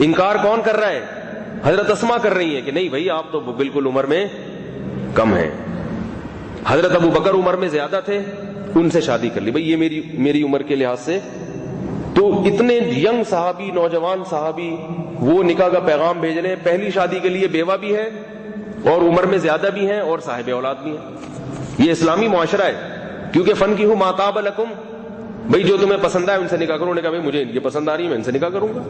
انکار کون کر رہا ہے؟ حضرت اسما کر رہی ہیں کہ نہیں بھائی آپ تو بالکل عمر میں کم ہیں. حضرت ابو بکر عمر میں زیادہ تھے, ان سے شادی کر لی. بھائی یہ میری عمر کے لحاظ سے تو اتنے ینگ صحابی, نوجوان صحابی وہ نکاح کا پیغام بھیج رہے ہیں. پہلی شادی کے لیے بیوہ بھی ہے اور عمر میں زیادہ بھی ہیں اور صاحب اولاد بھی ہیں. یہ اسلامی معاشرہ ہے. کیونکہ فن کی ہوں ماتاب لکم, بھائی جو تمہیں پسند آئے ان سے نکاح کرو. انہوں نے کہا بھائی مجھے ان کی پسند آ رہی ہے, میں ان سے نکاح کروں گا.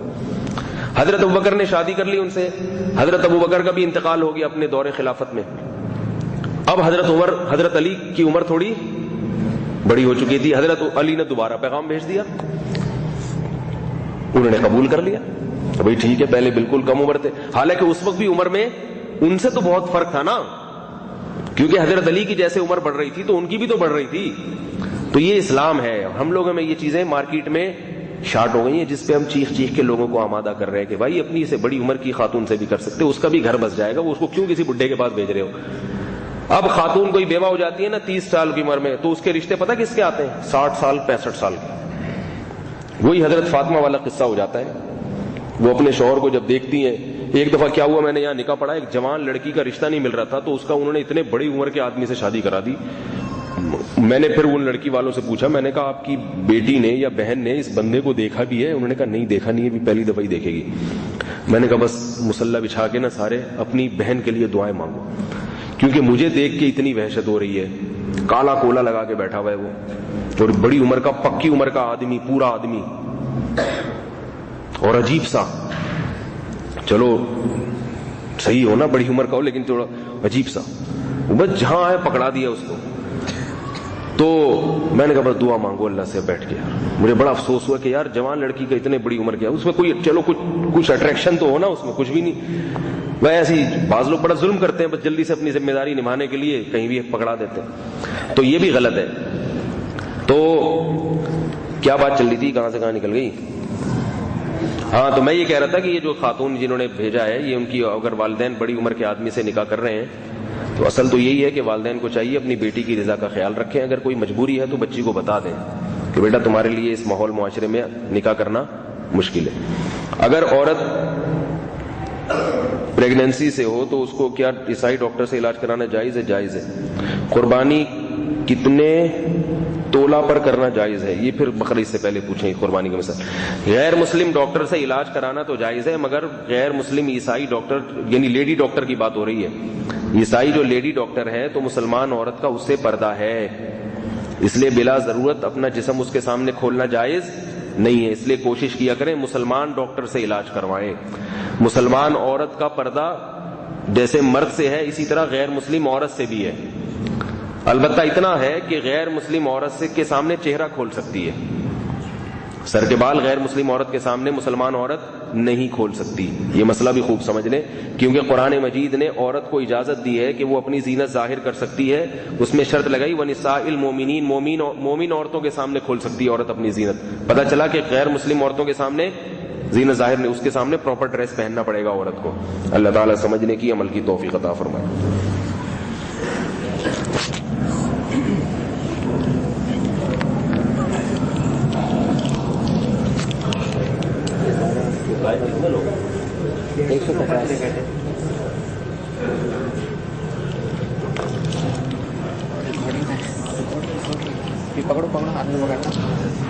حضرت ابو بکر نے شادی کر لی ان سے. حضرت ابو بکر کا بھی انتقال ہو گیا اپنے دور خلافت میں. اب حضرت علی کی عمر تھوڑی بڑی ہو چکی تھی. حضرت علی نے دوبارہ پیغام بھیج دیا, انہوں نے قبول کر لیا. بھائی ٹھیک ہے, پہلے بالکل کم عمر تھے, حالانکہ اس وقت بھی عمر میں ان سے تو بہت فرق تھا نا, کیونکہ حضرت علی کی جیسے عمر بڑھ رہی تھی تو ان کی بھی تو بڑھ رہی تھی. تو یہ اسلام ہے. ہم لوگوں میں یہ چیزیں مارکیٹ میں شارٹ ہو گئی ہیں, جس پہ ہم چیخ کے لوگوں کو آمادہ کر رہے ہیں کہ بھائی اپنی سے بڑی عمر کی خاتون سے بھی کر سکتے, اس کا بھی گھر بس جائے گا, وہ اس کو کیوں کسی بڈھے کے پاس بھیج رہے ہو. اب خاتون کوئی بیوہ ہو جاتی ہے نا 30 سال کی عمر میں, تو اس کے رشتے پتہ کس کے آتے ہیں؟ 60 سال 65 سال کے. وہی حضرت فاطمہ والا قصہ ہو جاتا ہے. وہ اپنے شوہر کو جب دیکھتی ہیں, ایک دفعہ کیا ہوا, میں نے یہاں نکاح پڑھا, ایک جوان لڑکی کا رشتہ نہیں مل رہا تھا, تو اس کا انہوں نے اتنے بڑی عمر کے آدمی سے شادی کرا دی. میں نے پھر ان لڑکی والوں سے پوچھا, میں نے کہا آپ کی بیٹی نے یا بہن نے اس بندے کو دیکھا بھی ہے؟ انہوں نے کہا نہیں دیکھا نہیں ہے, بھی پہلی دفعہ ہی دیکھے گی. میں نے کہا بس مصلی بچھا کے نا سارے اپنی بہن کے لیے دعائیں مانگو, کیونکہ مجھے دیکھ کے اتنی وحشت ہو رہی ہے. کالا کولا لگا کے بیٹھا ہوا ہے وہ, اور بڑی عمر کا, پکی عمر کا آدمی, پورا آدمی, اور عجیب سا. چلو صحیح ہو نا, بڑی عمر کا ہو, لیکن تھوڑا عجیب سا. بس جہاں آئے پکڑا دیا اس کو. تو میں نے کہا بس دعا مانگو اللہ سے. بیٹھ کے مجھے بڑا افسوس ہوا کہ یار جوان لڑکی کا اتنے بڑی عمر کیا, اس میں کوئی چلو کچھ اٹریکشن تو ہو نا, اس میں کچھ بھی نہیں. وہ ایسے ہی بعض لوگ بڑا ظلم کرتے ہیں, بس جلدی سے اپنی ذمہ داری نبھانے کے لیے کہیں بھی پکڑا دیتے ہیں, تو یہ بھی غلط ہے. تو کیا بات چل رہی تھی, کہاں سے کہاں نکل گئی؟ ہاں, تو میں یہ کہہ رہا تھا کہ یہ جو خاتون جنہوں نے بھیجا ہے, یہ ان کی اگر والدین بڑی عمر کے آدمی سے نکاح کر رہے ہیں تو اصل تو یہی ہے کہ والدین کو چاہیے اپنی بیٹی کی رضا کا خیال رکھیں. اگر کوئی مجبوری ہے تو بچی کو بتا دیں کہ بیٹا تمہارے لیے اس ماحول معاشرے میں نکاح کرنا مشکل ہے. اگر عورت پریگنینسی سے ہو تو اس کو کیا عیسائی ڈاکٹر سے علاج کرانا جائز ہے؟ جائز ہے. قربانی کتنے تولہ پر کرنا جائز ہے؟ یہ پھر بقرعید سے پہلے پوچھیں قربانی کا مسئلہ. غیر مسلم ڈاکٹر سے علاج کرانا تو جائز ہے, مگر غیر مسلم عیسائی ڈاکٹر, یعنی لیڈی ڈاکٹر کی بات ہو رہی ہے. عیسائی جو لیڈی ڈاکٹر ہے تو مسلمان عورت کا اس سے پردہ ہے, اس لیے بلا ضرورت اپنا جسم اس کے سامنے کھولنا جائز نہیں ہے. اس لیے کوشش کیا کریں مسلمان ڈاکٹر سے علاج کروائیں. مسلمان عورت کا پردہ جیسے مرد سے ہے اسی طرح غیر مسلم عورت سے بھی ہے. البتہ اتنا ہے کہ غیر مسلم عورت سے کے سامنے چہرہ کھول سکتی ہے, سر کے بال غیر مسلم عورت کے سامنے مسلمان عورت نہیں کھول سکتی. یہ مسئلہ بھی خوب سمجھ لیں, کیونکہ قرآن مجید نے عورت کو اجازت دی ہے کہ وہ اپنی زینت ظاہر کر سکتی ہے. اس میں شرط لگائی وَنِسَاءِ الْمُؤْمِنِينَ, مومن عورتوں کے سامنے کھول سکتی ہے عورت اپنی زینت. پتہ چلا کہ غیر مسلم عورتوں کے سامنے زینت ظاہر نہیں, اس کے سامنے پراپر ڈریس پہننا پڑے گا عورت کو. اللہ تعالیٰ سمجھنے کی, عمل کی توفیق عطا فرمائے. پکڑو ہاتھ میں پکڑنا.